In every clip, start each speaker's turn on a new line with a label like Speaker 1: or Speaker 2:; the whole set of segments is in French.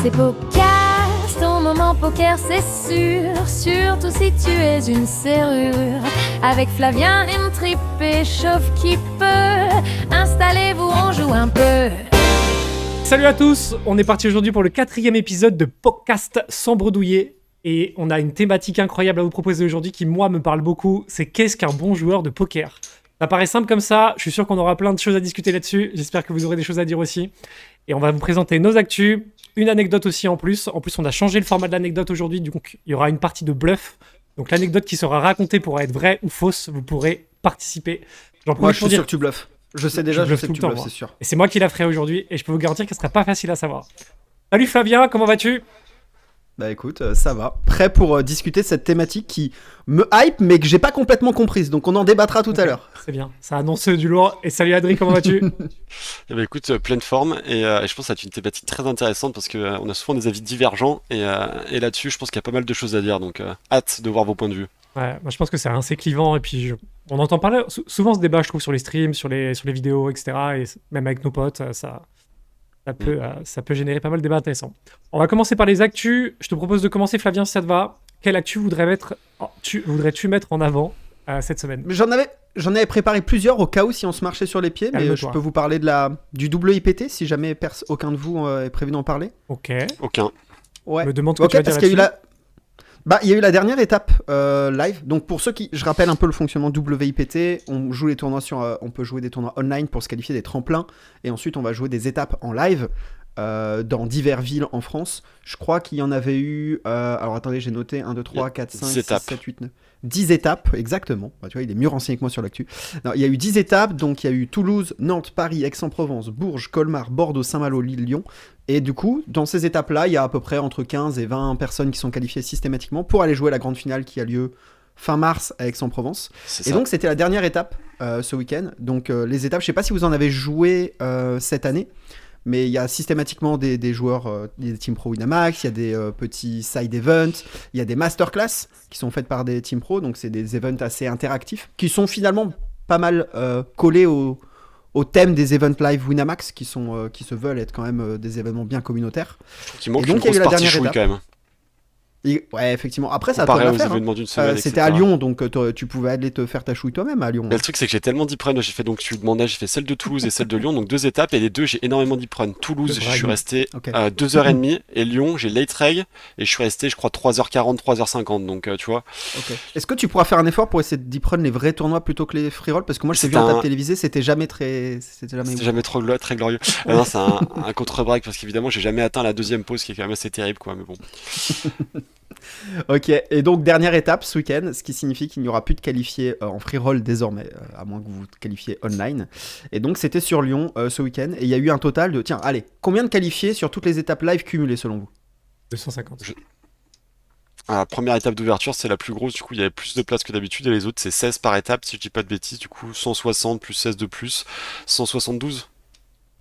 Speaker 1: C'est Podcast, ton moment poker c'est sûr. Surtout si tu es une serrure. Avec Flavien, M-Trip et Chauffe qui peut. Installez-vous, on joue un peu.
Speaker 2: Salut à tous, on est parti aujourd'hui pour le 4e épisode de Podcast sans bredouiller. Et on a une thématique incroyable à vous proposer aujourd'hui qui, moi, me parle beaucoup. C'est qu'est-ce qu'un bon joueur de poker ? Ça paraît simple comme ça, je suis sûr qu'on aura plein de choses à discuter là-dessus. J'espère que vous aurez des choses à dire aussi. Et on va vous présenter nos actus, une anecdote aussi en plus. En plus, on a changé le format de l'anecdote aujourd'hui, donc il y aura une partie de bluff. Donc l'anecdote qui sera racontée pourra être vraie ou fausse, vous pourrez participer.
Speaker 3: Moi, je suis sûr que tu bluffes. Je sais déjà, je sais que tu bluffes,
Speaker 2: moi.
Speaker 3: c'est sûr.
Speaker 2: Et c'est moi qui la ferai aujourd'hui, et je peux vous garantir qu'elle sera pas facile à savoir. Salut Flavien, comment vas-tu ?
Speaker 3: Bah écoute, ça va. Prêt pour discuter de cette thématique qui me hype, mais que j'ai pas complètement comprise. Donc on en débattra tout à l'heure.
Speaker 2: C'est bien, ça annonce du lourd. Et salut Adrien, comment vas-tu ?
Speaker 4: Eh ben écoute, pleine forme et je pense que ça va être une thématique très intéressante parce que on a souvent des avis divergents et là-dessus je pense qu'il y a pas mal de choses à dire, donc hâte de voir vos points de vue.
Speaker 2: Ouais, moi je pense que c'est assez clivant et puis on entend parler souvent ce débat, je trouve, sur les streams, sur les vidéos, etc. Et même avec nos potes, ça peut générer pas mal de débats intéressants. On va commencer par les actus. Je te propose de commencer, Flavien, si ça te va. Quelle actu voudrais-tu mettre en avant cette semaine ?
Speaker 3: J'en avais préparé plusieurs au cas où si on se marchait sur les pieds, mais
Speaker 2: Calme-toi.
Speaker 3: je peux vous parler du WIPT si jamais aucun de vous est prévu d'en parler.
Speaker 2: Ok.
Speaker 4: Aucun.
Speaker 3: Ouais.
Speaker 2: Me demande ce que tu vas dire
Speaker 3: parce qu'il y a eu
Speaker 2: là-dessus.
Speaker 3: il y a eu la dernière étape live. Donc pour ceux qui, je rappelle un peu le fonctionnement WIPT. On joue les tournois on peut jouer des tournois online pour se qualifier des tremplins, et ensuite on va jouer des étapes en live dans diverses villes en France. Je crois qu'il y en avait eu. Alors attendez, j'ai noté 1, 2, 3, 4, 5, 6, 7, 8, 9. 10 étapes, exactement. Bah, tu vois, il est mieux renseigné que moi sur l'actu. Non, il y a eu 10 étapes, donc il y a eu Toulouse, Nantes, Paris, Aix-en-Provence, Bourges, Colmar, Bordeaux, Saint-Malo, Lille, Lyon. Et du coup, dans ces étapes-là, il y a à peu près entre 15 et 20 personnes qui sont qualifiées systématiquement pour aller jouer la grande finale qui a lieu fin mars à Aix-en-Provence.
Speaker 4: C'est
Speaker 3: Et
Speaker 4: ça.
Speaker 3: donc, c'était la dernière étape ce week-end. Donc, les étapes, je sais pas si vous en avez joué cette année, mais il y a systématiquement des joueurs, des Team Pro Winamax, il y a des petits side events, il y a des masterclass qui sont faites par des Team Pro, donc c'est des events assez interactifs, qui sont finalement pas mal collés au thème des events live Winamax, qui se veulent être quand même des événements bien communautaires.
Speaker 4: Je trouve qu'il manque
Speaker 3: Et donc,
Speaker 4: une
Speaker 3: il y a eu
Speaker 4: grosse
Speaker 3: la
Speaker 4: partie
Speaker 3: dernière
Speaker 4: chouille quand même.
Speaker 3: Et, ouais, effectivement. Après, ça a
Speaker 4: Comparé
Speaker 3: toi
Speaker 4: aux
Speaker 3: à faire.
Speaker 4: événements d'une semaine,
Speaker 3: C'était
Speaker 4: etc.
Speaker 3: à Lyon, donc tu pouvais aller te faire ta chouille toi-même à Lyon.
Speaker 4: Mais le truc c'est que j'ai tellement d'e j'ai fait, donc tu demandais, j'ai fait celle de Toulouse et celle de Lyon, donc 2 étapes, et les deux j'ai énormément d'e Toulouse, je suis resté
Speaker 3: Ok.
Speaker 4: 2h30, et Lyon j'ai late reg et je suis resté je crois 3h40, 3h50, donc tu vois.
Speaker 3: Ok. Est-ce que tu pourras faire un effort pour essayer d'y prendre les vrais tournois plutôt que les free roll? Parce que moi, je t'ai vu en table télévisée, c'était jamais
Speaker 4: C'était jamais très glorieux. Non, c'est un contre-break parce qu'évidemment j'ai jamais atteint la deuxième pause qui est quand même assez terrible, quoi, mais bon.
Speaker 3: Ok, et donc dernière étape ce week-end, ce qui signifie qu'il n'y aura plus de qualifiés en free roll désormais, à moins que vous vous qualifiez online. Et donc c'était sur Lyon ce week-end, et il y a eu un total de, tiens, allez, combien de qualifiés sur toutes les étapes live cumulées selon vous?
Speaker 2: 250.
Speaker 4: La première étape d'ouverture, c'est la plus grosse, du coup il y avait plus de place que d'habitude, et les autres c'est 16 par étape, si je dis pas de bêtises, du coup 160 plus 16 de plus, 172.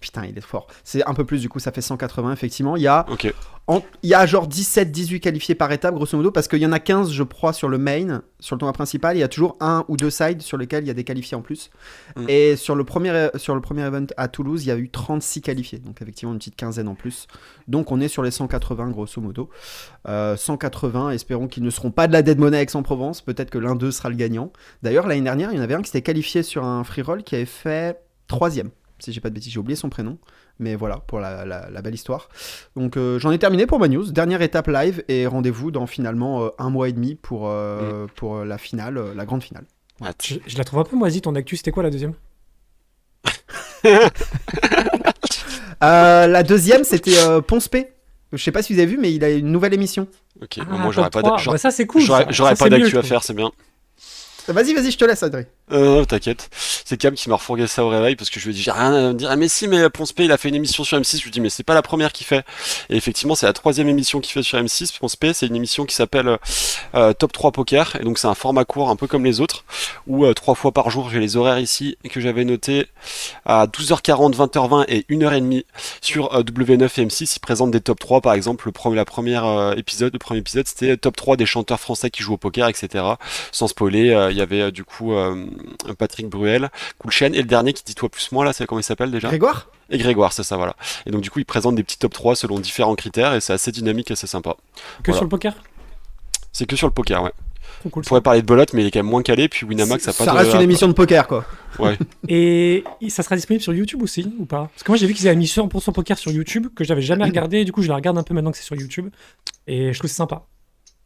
Speaker 3: Putain, il est fort. C'est un peu plus, du coup, ça fait 180, effectivement. Il y a,
Speaker 4: Ok.
Speaker 3: il y a genre 17-18 qualifiés par étape, grosso modo, parce qu'il y en a 15, je crois, sur le main, sur le tournoi principal. Il y a toujours un ou deux sides sur lesquels il y a des qualifiés en plus. Et sur le premier event à Toulouse, il y a eu 36 qualifiés. Donc, effectivement, une petite quinzaine en plus. Donc, on est sur les 180, grosso modo. 180, espérons qu'ils ne seront pas de la dead money Aix-en-Provence. Peut-être que l'un d'eux sera le gagnant. D'ailleurs, l'année dernière, il y en avait un qui s'était qualifié sur un free roll qui avait fait 3ème. Si j'ai pas de bêtises, j'ai oublié son prénom, mais voilà, pour la belle histoire. Donc j'en ai terminé pour ma news, dernière étape live, et rendez-vous dans finalement 1 mois et demi pour la finale, la grande finale.
Speaker 2: Je la trouve un peu moisie ton actu, c'était quoi la deuxième ?
Speaker 3: La deuxième, c'était Ponce P. Je sais pas si vous avez vu, mais il a une nouvelle émission.
Speaker 4: Ok, moi j'aurais pas
Speaker 2: Bah, ça c'est cool.
Speaker 4: j'aurais pas d'actu à faire, c'est bien.
Speaker 3: Vas-y, je te laisse, Adrien.
Speaker 4: T'inquiète. C'est Cam qui m'a refourgué ça au réveil parce que je lui ai dit j'ai rien à me dire. Ah mais si, mais Ponce P il a fait une émission sur M6. Je lui dis mais c'est pas la première qu'il fait. Et effectivement c'est la 3ème émission qu'il fait sur M6. Ponce P c'est une émission qui s'appelle Top 3 Poker. Et donc c'est un format court un peu comme les autres où 3 fois par jour j'ai les horaires ici que j'avais notés à 12h40, 20h20 et 1h30 sur W9 et M6. Ils présentent des top 3 par exemple. Le premier épisode c'était top 3 des chanteurs français qui jouent au poker, etc. Sans spoiler, il y avait du coup Patrick Bruel, Cool Chain, et le dernier qui dit toi plus moi là, c'est comment il s'appelle déjà?
Speaker 3: Grégoire.
Speaker 4: Et Grégoire, c'est ça, voilà. Et donc du coup, ils présentent des petits top 3 selon différents critères et c'est assez dynamique, assez sympa.
Speaker 2: Que
Speaker 4: Voilà.
Speaker 2: sur le poker?
Speaker 4: C'est que sur le poker, ouais.
Speaker 2: Trop cool.
Speaker 4: On pourrait parler de belote, mais il est quand même moins calé. Puis Winamax, ça a pas
Speaker 3: Ça
Speaker 4: de.
Speaker 3: reste une émission de poker, quoi.
Speaker 4: Ouais.
Speaker 2: Et ça sera disponible sur YouTube aussi, ou pas? Parce que moi j'ai vu qu'ils avaient mis 100% poker sur YouTube, que j'avais jamais regardé, et du coup je la regarde un peu maintenant que c'est sur YouTube. Et je trouve que c'est sympa.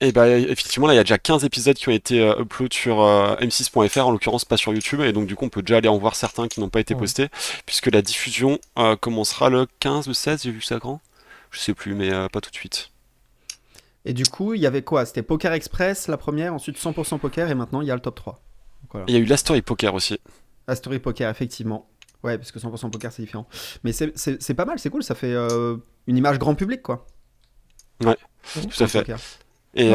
Speaker 4: Et bah effectivement là il y a déjà 15 épisodes qui ont été upload sur m6.fr, en l'occurrence pas sur YouTube, et donc du coup on peut déjà aller en voir certains qui n'ont pas été
Speaker 2: Ouais.
Speaker 4: postés, puisque la diffusion commencera le 15 ou 16, j'ai vu ça quand? Je sais plus, mais pas tout de suite.
Speaker 3: Et du coup, il y avait quoi? C'était Poker Express la première, ensuite 100% poker, et maintenant il y a le top 3. Donc, voilà.
Speaker 4: Et il y a eu la story poker aussi.
Speaker 3: La story poker, effectivement. Ouais, parce que 100% poker c'est différent. Mais c'est pas mal, c'est cool, ça fait une image grand public, quoi.
Speaker 4: Tout à fait.
Speaker 3: Poker.
Speaker 4: Et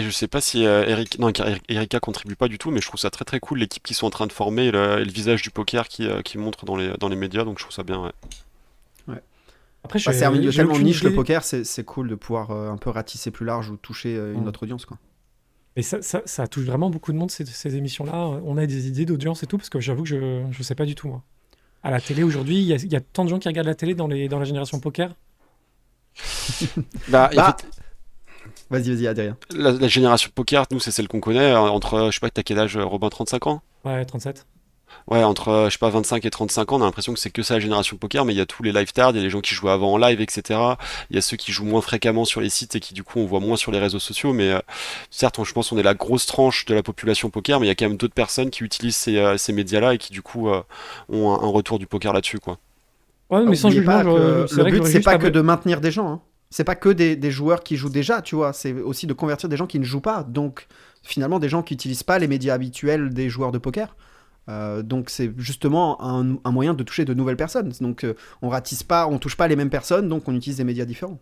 Speaker 4: je sais pas si Erika contribue pas du tout, mais je trouve ça très très cool l'équipe qui sont en train de former et le visage du poker qui montre dans les médias, donc je trouve ça bien. Ouais.
Speaker 2: Après,
Speaker 3: Bah, c'est un milieu
Speaker 2: j'ai
Speaker 3: tellement
Speaker 2: aucune
Speaker 3: niche, le
Speaker 2: idée.
Speaker 3: poker, c'est cool de pouvoir un peu ratisser plus large ou toucher une autre audience, quoi.
Speaker 2: Et ça touche vraiment beaucoup de monde, ces émissions-là. On a des idées d'audience et tout, parce que j'avoue que je sais pas du tout, moi. À la télé aujourd'hui, il y a tant de gens qui regardent la télé dans la génération poker.
Speaker 4: Bah,
Speaker 3: Bah,
Speaker 4: en fait,
Speaker 3: Vas-y, Adrien.
Speaker 4: la génération poker, nous c'est celle qu'on connaît, entre, je sais pas, t'as quel âge, Robin, 35 ans?
Speaker 2: Ouais, 37.
Speaker 4: Ouais, entre, je sais pas, 25 et 35 ans, on a l'impression que c'est que ça la génération poker, mais il y a tous les live tards, il y a les gens qui jouent avant en live, etc. Il y a ceux qui jouent moins fréquemment sur les sites et qui du coup on voit moins sur les réseaux sociaux, mais certes, je pense qu'on est la grosse tranche de la population poker, mais il y a quand même d'autres personnes qui utilisent ces médias-là et qui du coup ont un retour du poker là-dessus, quoi.
Speaker 2: Ouais, mais sans
Speaker 3: Oubliez
Speaker 2: jugement,
Speaker 3: pas que
Speaker 2: c'est
Speaker 3: le
Speaker 2: vrai que
Speaker 3: but,
Speaker 2: j'aurais
Speaker 3: c'est
Speaker 2: juste
Speaker 3: pas
Speaker 2: pas
Speaker 3: que de maintenir des gens, hein. C'est pas que des joueurs qui jouent déjà, tu vois. C'est aussi de convertir des gens qui ne jouent pas. Donc, finalement, des gens qui n'utilisent pas les médias habituels des joueurs de poker. Donc, c'est justement un moyen de toucher de nouvelles personnes. Donc, on ratisse pas, on touche pas les mêmes personnes, donc on utilise des médias différents.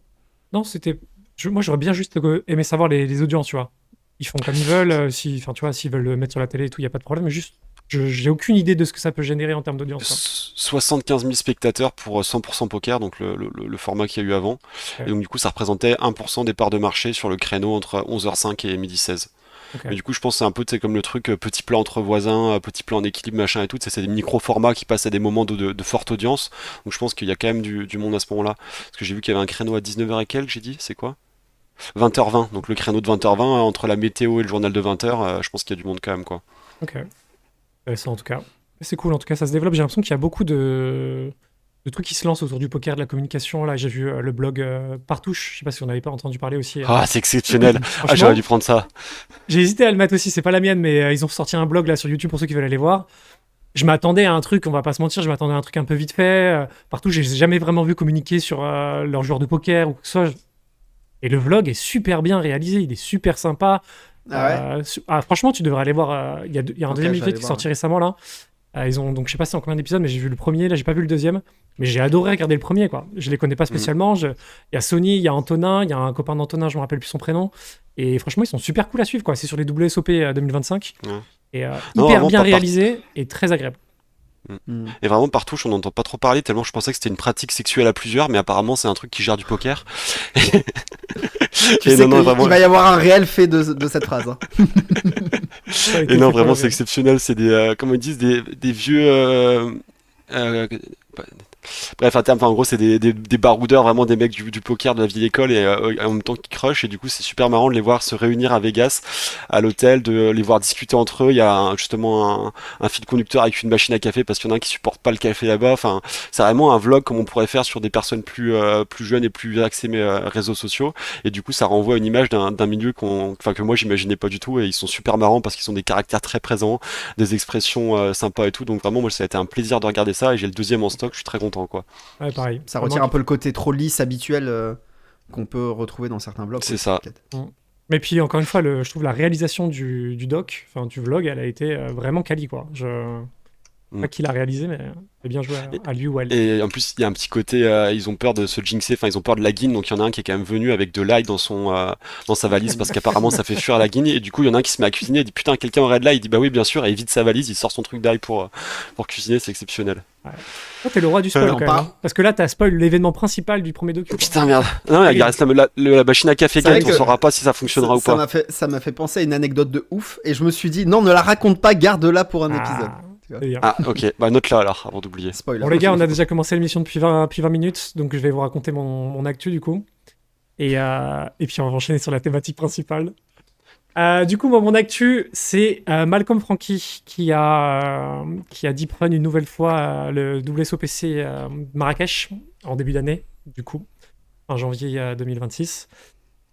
Speaker 2: Non, c'était. Moi, j'aurais bien juste aimé savoir les audiences, tu vois. Ils font comme ils veulent. Enfin, tu vois, s'ils veulent le mettre sur la télé et tout, il y a pas de problème. Mais juste, j'ai aucune idée de ce que ça peut générer en termes d'audience, quoi.
Speaker 4: 75 000 spectateurs pour 100% poker, donc le format qu'il y a eu avant.
Speaker 2: Ouais.
Speaker 4: Et donc du coup ça représentait 1% des parts de marché sur le créneau entre 11h05 et 12h16.
Speaker 2: Ok.
Speaker 4: Mais du coup je pense que c'est un peu comme le truc petit plat entre voisins, petit plat en équilibre, machin et tout. C'est des micro-formats qui passent à des moments de forte audience. Donc je pense qu'il y a quand même du monde à ce moment-là. Parce que j'ai vu qu'il y avait un créneau à 19h et quelques, j'ai dit, c'est quoi? 20h20, donc le créneau de 20h20 entre la météo et le journal de 20h, je pense qu'il y a du monde quand même, quoi.
Speaker 2: Ok. Ça, en tout cas. C'est cool, en tout cas, ça se développe. J'ai l'impression qu'il y a beaucoup de trucs qui se lancent autour du poker, de la communication. Là, j'ai vu le blog Partouche. Je sais pas si on n'avait pas entendu parler aussi.
Speaker 4: Ah, c'est exceptionnel. Ah,
Speaker 2: Franchement,
Speaker 4: j'aurais dû prendre ça.
Speaker 2: j'ai hésité à le mettre aussi. C'est pas la mienne, mais ils ont sorti un blog là sur YouTube pour ceux qui veulent aller voir. Je m'attendais à un truc, on va pas se mentir, je m'attendais à un truc un peu vite fait. Partouche, j'ai jamais vraiment vu communiquer sur leurs joueurs de poker ou quoi que ce soit. Et le vlog est super bien réalisé, il est super sympa.
Speaker 3: Ah ouais.
Speaker 2: Franchement, tu devrais aller voir. Il y a un
Speaker 3: Ok,
Speaker 2: deuxième
Speaker 3: je vais
Speaker 2: épisode
Speaker 3: aller
Speaker 2: qui est
Speaker 3: voir,
Speaker 2: sorti récemment là. Ils ont donc je sais pas c'est en combien d'épisodes, mais j'ai vu le premier. Là, j'ai pas vu le deuxième, mais j'ai adoré regarder le premier, quoi. Je les connais pas spécialement. Il y a Sony, il y a Antonin, il y a un copain d'Antonin, je me rappelle plus son prénom. Et franchement, ils sont super cool à suivre, quoi. C'est sur les WSOP 2025
Speaker 4: Ouais.
Speaker 2: et
Speaker 4: Non,
Speaker 2: hyper
Speaker 4: vraiment,
Speaker 2: bien
Speaker 4: pas-
Speaker 2: réalisé et très agréable.
Speaker 3: Mm.
Speaker 4: Et vraiment, Partouche, on n'entend pas trop parler, tellement je pensais que c'était une pratique sexuelle à plusieurs, mais apparemment, c'est un truc qui gère du poker.
Speaker 3: Tu sais qu'il va y avoir un réel fait de cette phrase, hein.
Speaker 2: Ça a été
Speaker 4: Et non,
Speaker 2: fait
Speaker 4: vraiment,
Speaker 2: pour-
Speaker 4: c'est exceptionnel. C'est comment ils disent, des vieux. Bref, en gros, c'est des baroudeurs, vraiment des mecs du poker de la vieille école et en même temps qui crushent. Et du coup, c'est super marrant de les voir se réunir à Vegas, à l'hôtel, de les voir discuter entre eux. Il y a justement un fil conducteur avec une machine à café parce qu'il y en a un qui supporte pas le café là-bas. Enfin, c'est vraiment un vlog comme on pourrait faire sur des personnes plus jeunes et plus axées réseaux sociaux. Et du coup, ça renvoie à une image d'un milieu que moi j'imaginais pas du tout. Et ils sont super marrants parce qu'ils ont des caractères très présents, des expressions sympas et tout. Donc vraiment, moi, ça a été un plaisir de regarder ça. Et j'ai le deuxième en stock. Je suis très content, quoi.
Speaker 2: Ouais, pareil.
Speaker 3: Ça
Speaker 2: Vraiment
Speaker 3: retire un peu le côté trop lisse habituel qu'on peut retrouver dans certains blogs.
Speaker 4: C'est ça.
Speaker 3: peut-être.
Speaker 2: Mais puis encore une fois, je trouve la réalisation du doc, enfin du vlog, elle a été vraiment quali, quoi. Je sais pas qui l'a réalisé, mais c'est bien joué à lui ou à elle.
Speaker 4: Et en plus, il y a un petit côté, ils ont peur de se jinxer, enfin, ils ont peur de la guine, donc il y en a un qui est quand même venu avec de l'ail dans sa valise parce qu'apparemment ça fait fuir la guine. Et du coup, il y en a un qui se met à cuisiner, il dit putain, quelqu'un aurait de l'ail, il dit bah oui, bien sûr, et il vide sa valise, il sort son truc d'ail pour cuisiner, c'est exceptionnel.
Speaker 2: Toi, t'es le roi du spoil
Speaker 3: on
Speaker 2: quand même,
Speaker 3: part.
Speaker 2: hein. Parce que là, t'as spoil l'événement principal du premier docu, quoi.
Speaker 4: Putain, merde. Non, il reste la machine à café
Speaker 3: C'est vrai
Speaker 4: gate, on
Speaker 3: que
Speaker 4: saura pas si ça fonctionnera ou pas.
Speaker 3: Ça m'a fait penser à une anecdote de ouf et je me suis dit non, ne la raconte pas, garde-la pour un
Speaker 2: Ah,
Speaker 3: épisode. tu vois.
Speaker 2: C'est bien.
Speaker 4: Ah, ok. Bah, note-la alors, avant d'oublier.
Speaker 3: Spoiler.
Speaker 2: Bon les gars, on a déjà commencé l'émission depuis 20 minutes, donc je vais vous raconter mon actu du coup. Et puis on va enchaîner sur la thématique principale. Du coup, moi, mon actu, c'est Malcolm Frankie qui a deep run une nouvelle fois le WSOPC Marrakech en début d'année, du coup, en janvier 2026.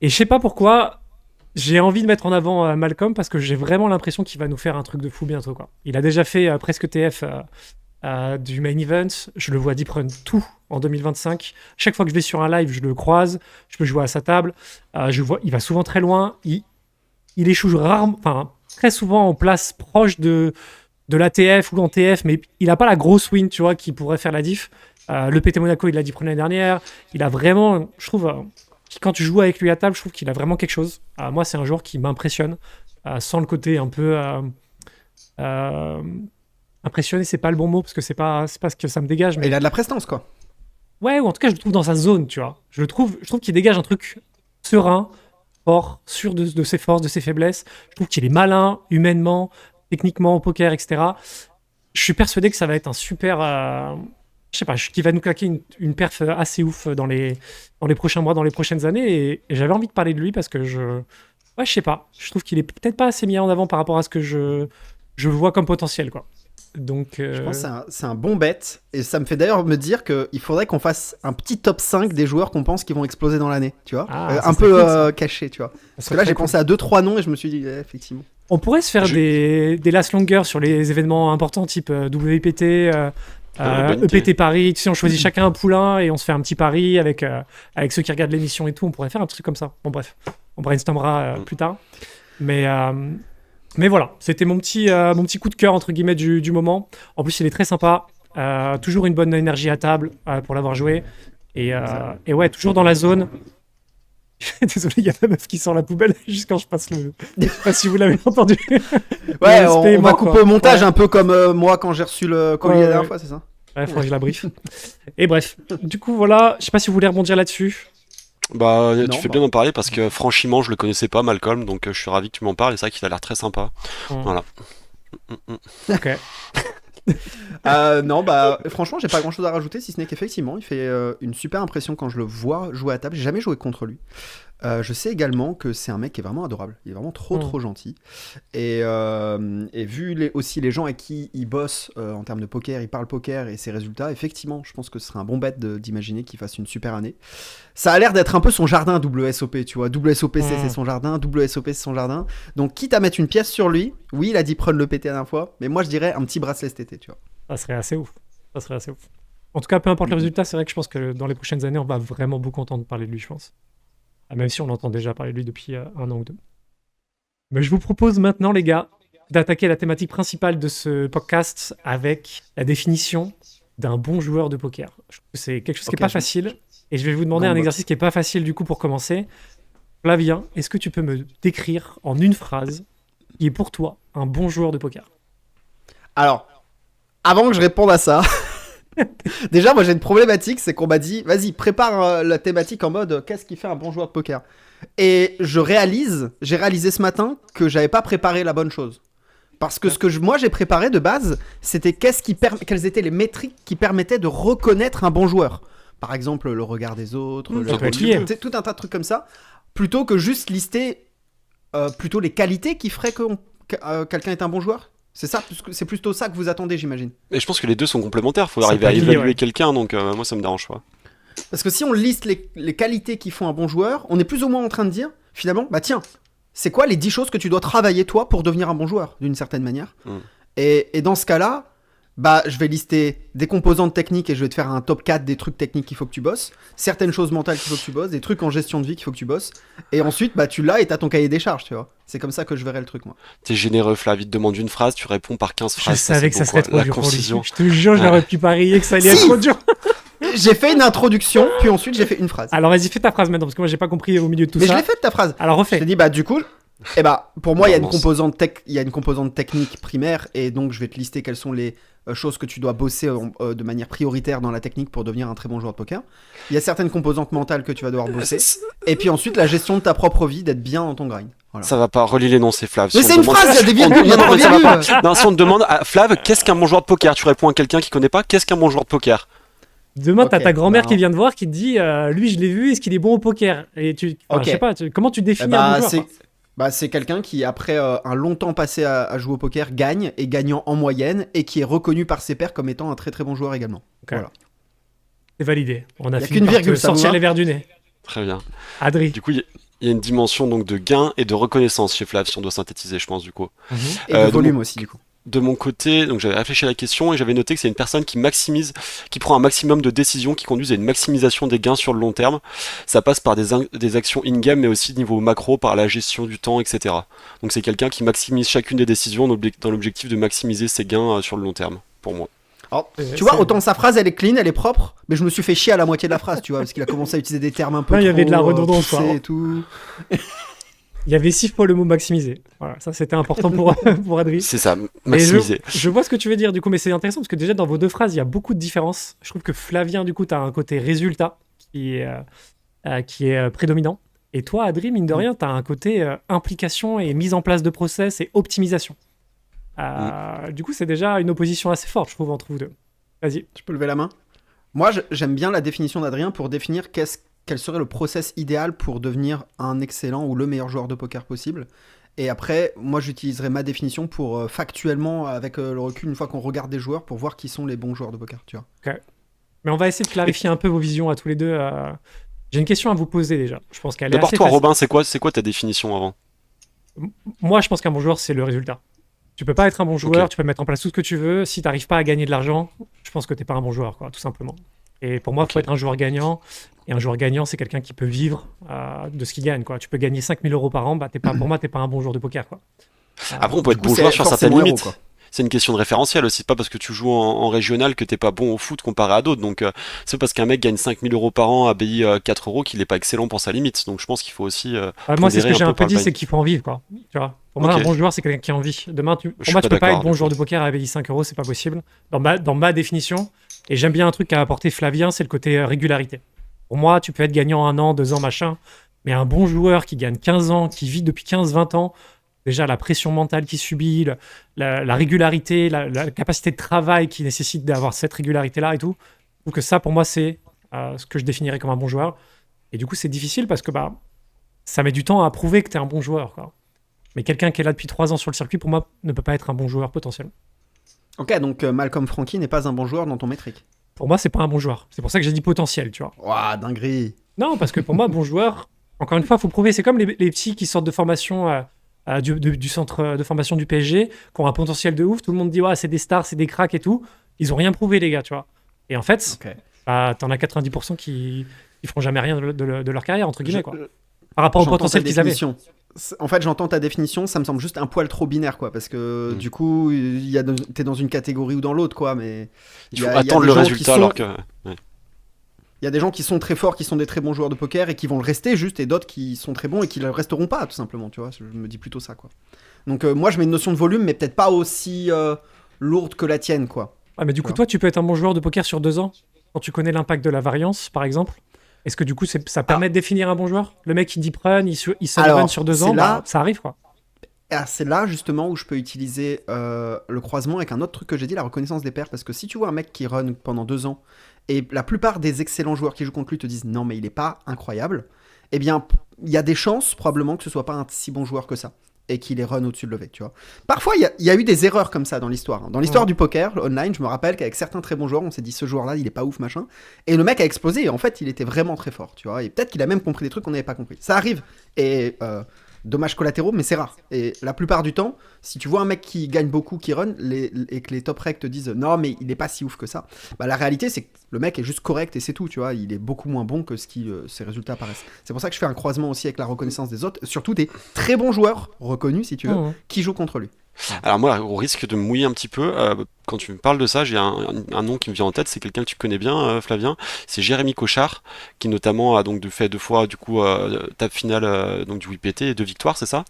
Speaker 2: Et je sais pas pourquoi, j'ai envie de mettre en avant Malcolm parce que j'ai vraiment l'impression qu'il va nous faire un truc de fou bientôt, quoi. Il a déjà fait presque TF du main event, je le vois deep run tout en 2025. Chaque fois que je vais sur un live, je le croise, je peux jouer à sa table, il va souvent très loin, il échoue rarement, enfin très souvent en place proche de l'ATF ou en TF, mais il n'a pas la grosse win, tu vois, qui pourrait faire la diff. Le PT Monaco, il l'a dit l'année dernière. Il a vraiment, je trouve, quand tu joues avec lui à table, je trouve qu'il a vraiment quelque chose. Moi, c'est un joueur qui m'impressionne, sans le côté un peu impressionné, c'est pas le bon mot parce que c'est pas ce que ça me dégage. Mais
Speaker 3: Il a de la prestance, quoi.
Speaker 2: ouais, ou en tout cas, je le trouve dans sa zone, tu vois. Je trouve qu'il dégage un truc serein, fort, sûr de ses forces, de ses faiblesses. Je trouve qu'il est malin, humainement, techniquement, au poker, etc. Je suis persuadé que ça va être un super... je sais pas, qu'il va nous claquer une perf assez ouf dans les prochains mois, dans les prochaines années. Et j'avais envie de parler de lui parce que ouais, je sais pas. Je trouve qu'il est peut-être pas assez mis en avant par rapport à ce que je vois comme potentiel, quoi. Donc,
Speaker 3: Je pense que c'est un bon bet. Et ça me fait d'ailleurs me dire qu'il faudrait qu'on fasse un petit top 5 des joueurs qu'on pense qui vont exploser dans l'année. Tu vois,
Speaker 2: ça
Speaker 3: un
Speaker 2: serait
Speaker 3: peu
Speaker 2: cool, ça.
Speaker 3: caché, tu vois.
Speaker 2: ça
Speaker 3: Parce que
Speaker 2: serait
Speaker 3: là,
Speaker 2: très
Speaker 3: j'ai
Speaker 2: cool.
Speaker 3: pensé à 2-3 noms et je me suis dit, effectivement.
Speaker 2: On pourrait se faire des last longer sur les événements importants type WPT,
Speaker 4: bonne idée.
Speaker 2: EPT Paris. Tu sais, on choisit chacun un poulain et on se fait un petit pari avec ceux qui regardent l'émission et tout. On pourrait faire un truc comme ça. Bon, bref, on brainstormera plus tard. Mais voilà, c'était mon petit coup de cœur, entre guillemets, du moment. En plus, il est très sympa. Toujours une bonne énergie à table pour l'avoir joué. Et ouais, toujours dans la zone. Désolé, il y a ma meuf qui sort la poubelle juste quand je passe le... Je sais pas si vous l'avez entendu.
Speaker 3: Ouais,
Speaker 2: Le
Speaker 3: on
Speaker 2: SP,
Speaker 3: va
Speaker 2: moi,
Speaker 3: couper
Speaker 2: quoi.
Speaker 3: au montage
Speaker 2: Ouais.
Speaker 3: un peu comme moi quand j'ai reçu le colis
Speaker 2: Ouais,
Speaker 3: la dernière
Speaker 2: ouais.
Speaker 3: fois, c'est ça?
Speaker 2: Ouais, faudrait que je la briefe. Et bref, du coup, voilà. Je sais pas si vous voulez rebondir là-dessus.
Speaker 4: Bah,
Speaker 3: Non,
Speaker 4: tu fais
Speaker 3: bah.
Speaker 4: bien d'en parler parce que franchement, je le connaissais pas, Malcolm, donc je suis ravi que tu m'en parles et c'est vrai qu'il a l'air très sympa. Voilà.
Speaker 2: Ok.
Speaker 3: Non, bah franchement, j'ai pas grand chose à rajouter si ce n'est qu'effectivement, il fait une super impression quand je le vois jouer à table. J'ai jamais joué contre lui. Je sais également que c'est un mec qui est vraiment adorable. Il est vraiment trop gentil. Et vu aussi les gens avec qui il bosse en termes de poker, il parle poker et ses résultats, effectivement, je pense que ce serait un bon bet d'imaginer qu'il fasse une super année. Ça a l'air d'être un peu son jardin WSOP, tu vois. WSOPC c'est son jardin, WSOP c'est son jardin. Donc quitte à mettre une pièce sur lui, oui, il a dit prendre le PT la dernière fois, mais moi je dirais un petit bracelet cet été, tu vois.
Speaker 2: Ça serait assez ouf. En tout cas, peu importe le résultat, c'est vrai que je pense que dans les prochaines années, on va vraiment beaucoup entendre parler de lui, je pense. Même si on entend déjà parler de lui depuis 1 an ou 2. Mais je vous propose maintenant, les gars, d'attaquer la thématique principale de ce podcast avec la définition d'un bon joueur de poker. Je trouve que c'est quelque chose qui n'est pas facile. Et je vais vous demander un exercice qui n'est pas facile du coup pour commencer. Flavien, est-ce que tu peux me décrire en une phrase qui est pour toi un bon joueur de poker?
Speaker 3: Alors, avant que je réponde à ça, déjà, moi j'ai une problématique, c'est qu'on m'a dit, vas-y, prépare la thématique en mode qu'est-ce qui fait un bon joueur de poker. Et j'ai réalisé ce matin que j'avais pas préparé la bonne chose. Parce que ce que moi j'ai préparé de base, c'était quelles étaient les métriques qui permettaient de reconnaître un bon joueur. Par exemple, le regard des autres,
Speaker 2: ça peut être lié.
Speaker 3: tout un tas de trucs comme ça, plutôt que juste lister plutôt les qualités qui feraient que quelqu'un est un bon joueur. C'est ça, c'est plutôt ça que vous attendez, j'imagine.
Speaker 4: Et je pense que les deux sont complémentaires. Faut
Speaker 2: Ça
Speaker 4: arriver à
Speaker 2: peut lier,
Speaker 4: évaluer
Speaker 2: ouais.
Speaker 4: quelqu'un, donc moi ça me dérange pas.
Speaker 3: Parce que si on liste les qualités qui font un bon joueur, on est plus ou moins en train de dire, finalement, bah tiens, c'est quoi les 10 choses que tu dois travailler toi pour devenir un bon joueur, d'une certaine manière. Et dans ce cas-là, bah je vais lister des composantes techniques et je vais te faire un top 4 des trucs techniques qu'il faut que tu bosses, certaines choses mentales qu'il faut que tu bosses, des trucs en gestion de vie qu'il faut que tu bosses, et ensuite bah tu l'as et t'as ton cahier des charges, tu vois. C'est comme ça que je verrai le truc, moi.
Speaker 4: T'es généreux, Flav, il te demande une phrase, tu réponds par 15
Speaker 2: Je
Speaker 4: phrases.
Speaker 2: savais que ça
Speaker 4: beau,
Speaker 2: serait
Speaker 4: quoi.
Speaker 2: trop
Speaker 4: La
Speaker 2: dur pour lui.
Speaker 4: concision.
Speaker 2: Je te jure, j'aurais pu parier que ça allait être
Speaker 3: Si
Speaker 2: trop dur.
Speaker 3: J'ai fait une introduction, puis ensuite j'ai fait une phrase.
Speaker 2: Alors vas-y, fais ta phrase maintenant, parce que moi j'ai pas compris au milieu de tout
Speaker 3: Mais je
Speaker 2: ça.
Speaker 3: l'ai faite ta phrase.
Speaker 2: Alors
Speaker 3: Je
Speaker 2: refais.
Speaker 3: t'ai dit, bah du coup, pour moi, il y a une
Speaker 4: Avance.
Speaker 3: composante technique primaire, et donc je vais te lister quelles sont les choses que tu dois bosser de manière prioritaire dans la technique pour devenir un très bon joueur de poker. Il y a certaines composantes mentales que tu vas devoir bosser, et puis ensuite la gestion de ta propre vie, d'être bien dans ton grind. Voilà.
Speaker 4: Ça va pas, relis les noms, c'est Flav.
Speaker 3: Mais
Speaker 4: Si on
Speaker 3: c'est
Speaker 4: te
Speaker 3: une
Speaker 4: demande-
Speaker 3: phrase, il y a des
Speaker 4: on-
Speaker 3: virgules, il y a
Speaker 4: non,
Speaker 3: des
Speaker 4: mais ça va
Speaker 3: virgules.
Speaker 4: pas. Non, si on te demande, Flav, qu'est-ce qu'un bon joueur de poker? Tu réponds à quelqu'un qui connaît pas, qu'est-ce qu'un bon joueur de poker?
Speaker 2: Demain, t'as
Speaker 3: Ok,
Speaker 2: ta grand-mère
Speaker 3: bah,
Speaker 2: qui vient te voir qui te dit lui, je l'ai vu, est-ce qu'il est bon au poker? Et enfin,
Speaker 3: Ok.
Speaker 2: je sais pas, comment tu
Speaker 3: Eh
Speaker 2: définis un bon joueur,
Speaker 3: c'est
Speaker 2: quoi
Speaker 3: c'est quelqu'un qui, après un long temps passé à jouer au poker, gagne, et gagnant en moyenne, et qui est reconnu par ses pairs comme étant un très très bon joueur également.
Speaker 2: Ok.
Speaker 3: Voilà.
Speaker 2: C'est validé. On a
Speaker 3: Y a
Speaker 2: fini
Speaker 3: qu'une
Speaker 2: par te
Speaker 3: virgule, ça vous
Speaker 2: sortir
Speaker 3: va
Speaker 2: les verres du nez.
Speaker 4: Très bien.
Speaker 2: Adri.
Speaker 4: Du coup, il y a une dimension donc de gain et de reconnaissance chez Flav, si on doit synthétiser, je pense, du coup.
Speaker 3: Et de
Speaker 4: de
Speaker 3: volume aussi, du coup.
Speaker 4: De mon côté, donc j'avais réfléchi à la question et j'avais noté que c'est une personne qui maximise, qui prend un maximum de décisions qui conduisent à une maximisation des gains sur le long terme. Ça passe par des actions in-game, mais aussi niveau macro, par la gestion du temps, etc. Donc c'est quelqu'un qui maximise chacune des décisions dans l'objectif de maximiser ses gains sur le long terme, pour moi.
Speaker 3: Alors,
Speaker 2: C'est-
Speaker 3: tu vois,
Speaker 2: c'est-
Speaker 3: autant sa phrase elle est clean, elle est propre, mais je me suis fait chier à la moitié de la phrase, tu vois, parce qu'il a commencé à utiliser des termes un peu
Speaker 2: Non, il y
Speaker 3: trop
Speaker 2: avait de la redondance,
Speaker 3: poussés
Speaker 2: quoi.
Speaker 3: et tout.
Speaker 2: Il y avait 6 fois le mot maximiser. Voilà, ça c'était important pour, pour Adri.
Speaker 4: C'est ça,
Speaker 2: Mais
Speaker 4: maximiser.
Speaker 2: je vois ce que tu veux dire du coup, mais c'est intéressant parce que déjà dans vos deux phrases, il y a beaucoup de différences. Je trouve que Flavien, du coup, tu as un côté résultat qui est prédominant. Et toi, Adri, mine de rien, tu as un côté implication et mise en place de process et optimisation. Du coup, c'est déjà une opposition assez forte, je trouve, entre vous deux. Vas-y.
Speaker 3: Tu peux lever la main. Moi, j'aime bien la définition d'Adrien pour définir quel serait le process idéal pour devenir un excellent ou le meilleur joueur de poker possible. Et après, moi, j'utiliserai ma définition pour factuellement, avec le recul, une fois qu'on regarde des joueurs, pour voir qui sont les bons joueurs de poker, tu vois.
Speaker 2: Mais on va essayer de clarifier un peu vos visions à tous les deux. J'ai une question à vous poser déjà. Je pense qu'elle est
Speaker 4: D'abord
Speaker 2: assez
Speaker 4: toi,
Speaker 2: facile.
Speaker 4: Robin, c'est quoi ta définition avant?
Speaker 2: Moi, je pense qu'un bon joueur, c'est le résultat. Tu peux pas être un bon joueur,
Speaker 4: Ok.
Speaker 2: tu peux mettre en place tout ce que tu veux. Si tu n'arrives pas à gagner de l'argent, je pense que t'es pas un bon joueur, quoi, tout simplement. Et pour moi, il faut
Speaker 4: Ok.
Speaker 2: être un joueur gagnant. Et un joueur gagnant, c'est quelqu'un qui peut vivre de ce qu'il gagne, quoi. Tu peux gagner 5 000 € par an, bah, pour moi, t'es pas un bon joueur de poker, quoi.
Speaker 4: Après, on peut être
Speaker 3: Du coup,
Speaker 4: bon
Speaker 3: c'est
Speaker 4: joueur sur certaines
Speaker 3: forcément héros,
Speaker 4: limites.
Speaker 3: quoi.
Speaker 4: C'est une question de référentiel aussi, pas parce que tu joues en régional que t'es pas bon au foot comparé à d'autres. Donc c'est parce qu'un mec gagne 5000 € par an à payer 4 € qu'il est pas excellent pour sa limite. Donc je pense qu'il faut aussi.
Speaker 2: Moi, c'est ce que
Speaker 4: pondérer
Speaker 2: j'ai
Speaker 4: un
Speaker 2: un
Speaker 4: peu
Speaker 2: peu
Speaker 4: par
Speaker 2: dit,
Speaker 4: le
Speaker 2: c'est
Speaker 4: bail.
Speaker 2: qu'il faut en vivre, quoi. Tu vois. Pour moi,
Speaker 4: Ok.
Speaker 2: un bon joueur, c'est quelqu'un qui a envie. Demain,
Speaker 4: Je
Speaker 2: pour
Speaker 4: suis
Speaker 2: moi,
Speaker 4: pas
Speaker 2: tu peux pas
Speaker 4: d'accord,
Speaker 2: être bon
Speaker 4: du
Speaker 2: joueur
Speaker 4: coup.
Speaker 2: de poker à payer 5 €, c'est pas possible. Dans ma définition, et j'aime bien un truc qu'a apporté Flavien, c'est le côté régularité. Pour moi, tu peux être gagnant 1 an, 2 ans, machin, mais un bon joueur qui gagne 15 ans, qui vit depuis 15-20 ans, déjà la pression mentale qu'il subit, la régularité, la capacité de travail qui nécessite d'avoir cette régularité-là et tout, je trouve que ça, pour moi, c'est ce que je définirais comme un bon joueur. Et du coup, c'est difficile parce que ça met du temps à prouver que tu es un bon joueur, quoi. Mais quelqu'un qui est là depuis 3 ans sur le circuit, pour moi, ne peut pas être un bon joueur potentiellement.
Speaker 3: Ok, donc Malcolm Frankie n'est pas un bon joueur dans ton métrique.
Speaker 2: Pour moi, c'est pas un bon joueur. C'est pour ça que j'ai dit potentiel, tu vois.
Speaker 3: Ouah, dinguerie.
Speaker 2: Non, parce que pour moi, bon joueur, encore une fois, il faut prouver. C'est comme les petits qui sortent de formation du centre de formation du PSG, qui ont un potentiel de ouf. Tout le monde dit, ouais, c'est des stars, c'est des cracks et tout. Ils ont rien prouvé, les gars, tu vois. Et en fait,
Speaker 3: Ok.
Speaker 2: t'en as 90% qui feront jamais rien de leur carrière, entre guillemets, quoi.
Speaker 3: Je-
Speaker 2: Par rapport au
Speaker 3: J'entends
Speaker 2: potentiel
Speaker 3: ta
Speaker 2: qu'ils avaient.
Speaker 3: définition. En fait, j'entends ta définition, ça me semble juste un poil trop binaire, quoi, parce que
Speaker 4: Mm.
Speaker 3: du coup, t'es dans une catégorie ou dans l'autre, quoi, mais
Speaker 4: Il faut
Speaker 3: y a
Speaker 4: attendre
Speaker 3: des
Speaker 4: le
Speaker 3: gens qui
Speaker 4: résultat
Speaker 3: sont-
Speaker 4: alors que. Ouais.
Speaker 3: il y a des gens qui sont très forts, qui sont des très bons joueurs de poker et qui vont le rester juste, et d'autres qui sont très bons et qui le resteront pas, tout simplement, tu vois. Je me dis plutôt ça, quoi. Donc moi, je mets une notion de volume, mais peut-être pas aussi lourde que la tienne, quoi.
Speaker 2: Ouais, mais du coup,
Speaker 3: vois.
Speaker 2: toi, tu peux être un bon joueur de poker sur 2 ans, quand tu connais l'impact de la variance, par exemple. Est-ce que du coup, ça permet de définir un bon joueur? Le mec, il deep run, il se
Speaker 3: Alors,
Speaker 2: run sur 2
Speaker 3: c'est
Speaker 2: ans,
Speaker 3: là-
Speaker 2: ça arrive, quoi.
Speaker 3: Ah, c'est là justement où je peux utiliser le croisement avec un autre truc que j'ai dit, la reconnaissance des pairs. Parce que si tu vois un mec qui run pendant 2 ans et la plupart des excellents joueurs qui jouent contre lui te disent non, mais il est pas incroyable, eh bien, il y a des chances probablement que ce soit pas un si bon joueur que ça et qu'il est run au-dessus de levé, tu vois. Parfois, il y a eu des erreurs comme ça dans l'histoire. Dans l'histoire
Speaker 2: Ouais.
Speaker 3: du poker online, je me rappelle qu'avec certains très bons joueurs, on s'est dit ce joueur-là, il est pas ouf, machin. Et le mec a explosé et en fait, il était vraiment très fort, tu vois. Et peut-être qu'il a même compris des trucs qu'on n'avait pas compris. Ça arrive. Et dommages collatéraux, mais c'est rare. Et la plupart du temps, si tu vois un mec qui gagne beaucoup, qui run, et que les top recs te disent non, mais il est pas si ouf que ça, bah la réalité, c'est que le mec est juste correct et c'est tout, tu vois. Il est beaucoup moins bon que ce qui ses résultats paraissent. C'est pour ça que je fais un croisement aussi avec la reconnaissance des autres, surtout des très bons joueurs reconnus, si tu veux,
Speaker 2: Mhm.
Speaker 3: qui jouent contre lui.
Speaker 4: Alors moi, au risque de me mouiller un petit peu, quand tu me parles de ça, j'ai un nom qui me vient en tête, c'est quelqu'un que tu connais bien, Flavien, c'est Jérémy Cochard, qui notamment a donc fait 2 fois du coup table finale donc du WPT et 2 victoires, c'est ça?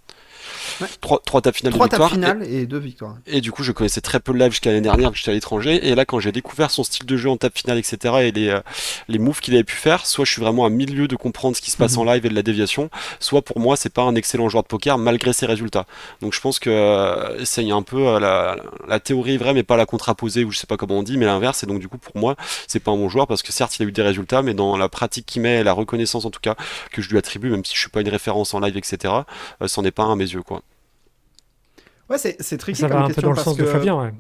Speaker 3: Ouais.
Speaker 4: Trois tables finales de
Speaker 3: 3 tables
Speaker 4: victoire.
Speaker 3: finales et 2 victoires.
Speaker 4: Et du coup, je connaissais très peu le live jusqu'à l'année dernière, que j'étais à l'étranger. Et là, quand j'ai découvert son style de jeu en table finale, etc., et les moves qu'il avait pu faire, soit je suis vraiment à milieu de comprendre ce qui se passe en live et de la déviation, soit pour moi, c'est pas un excellent joueur de poker malgré ses résultats. Donc je pense que c'est un peu la théorie vraie, mais pas la contraposée, ou je sais pas comment on dit, mais l'inverse. Et donc du coup, pour moi, c'est pas un bon joueur parce que certes, il a eu des résultats, mais dans la pratique qu'il met, et la reconnaissance en tout cas que je lui attribue, même si je suis pas une référence en live, etc., c'en est pas un à mes yeux, quoi.
Speaker 3: Ouais, c'est tricky
Speaker 2: Ça
Speaker 3: comme
Speaker 2: va un peu
Speaker 3: question
Speaker 2: dans le
Speaker 3: parce
Speaker 2: sens de
Speaker 3: que
Speaker 2: Flavien, ouais.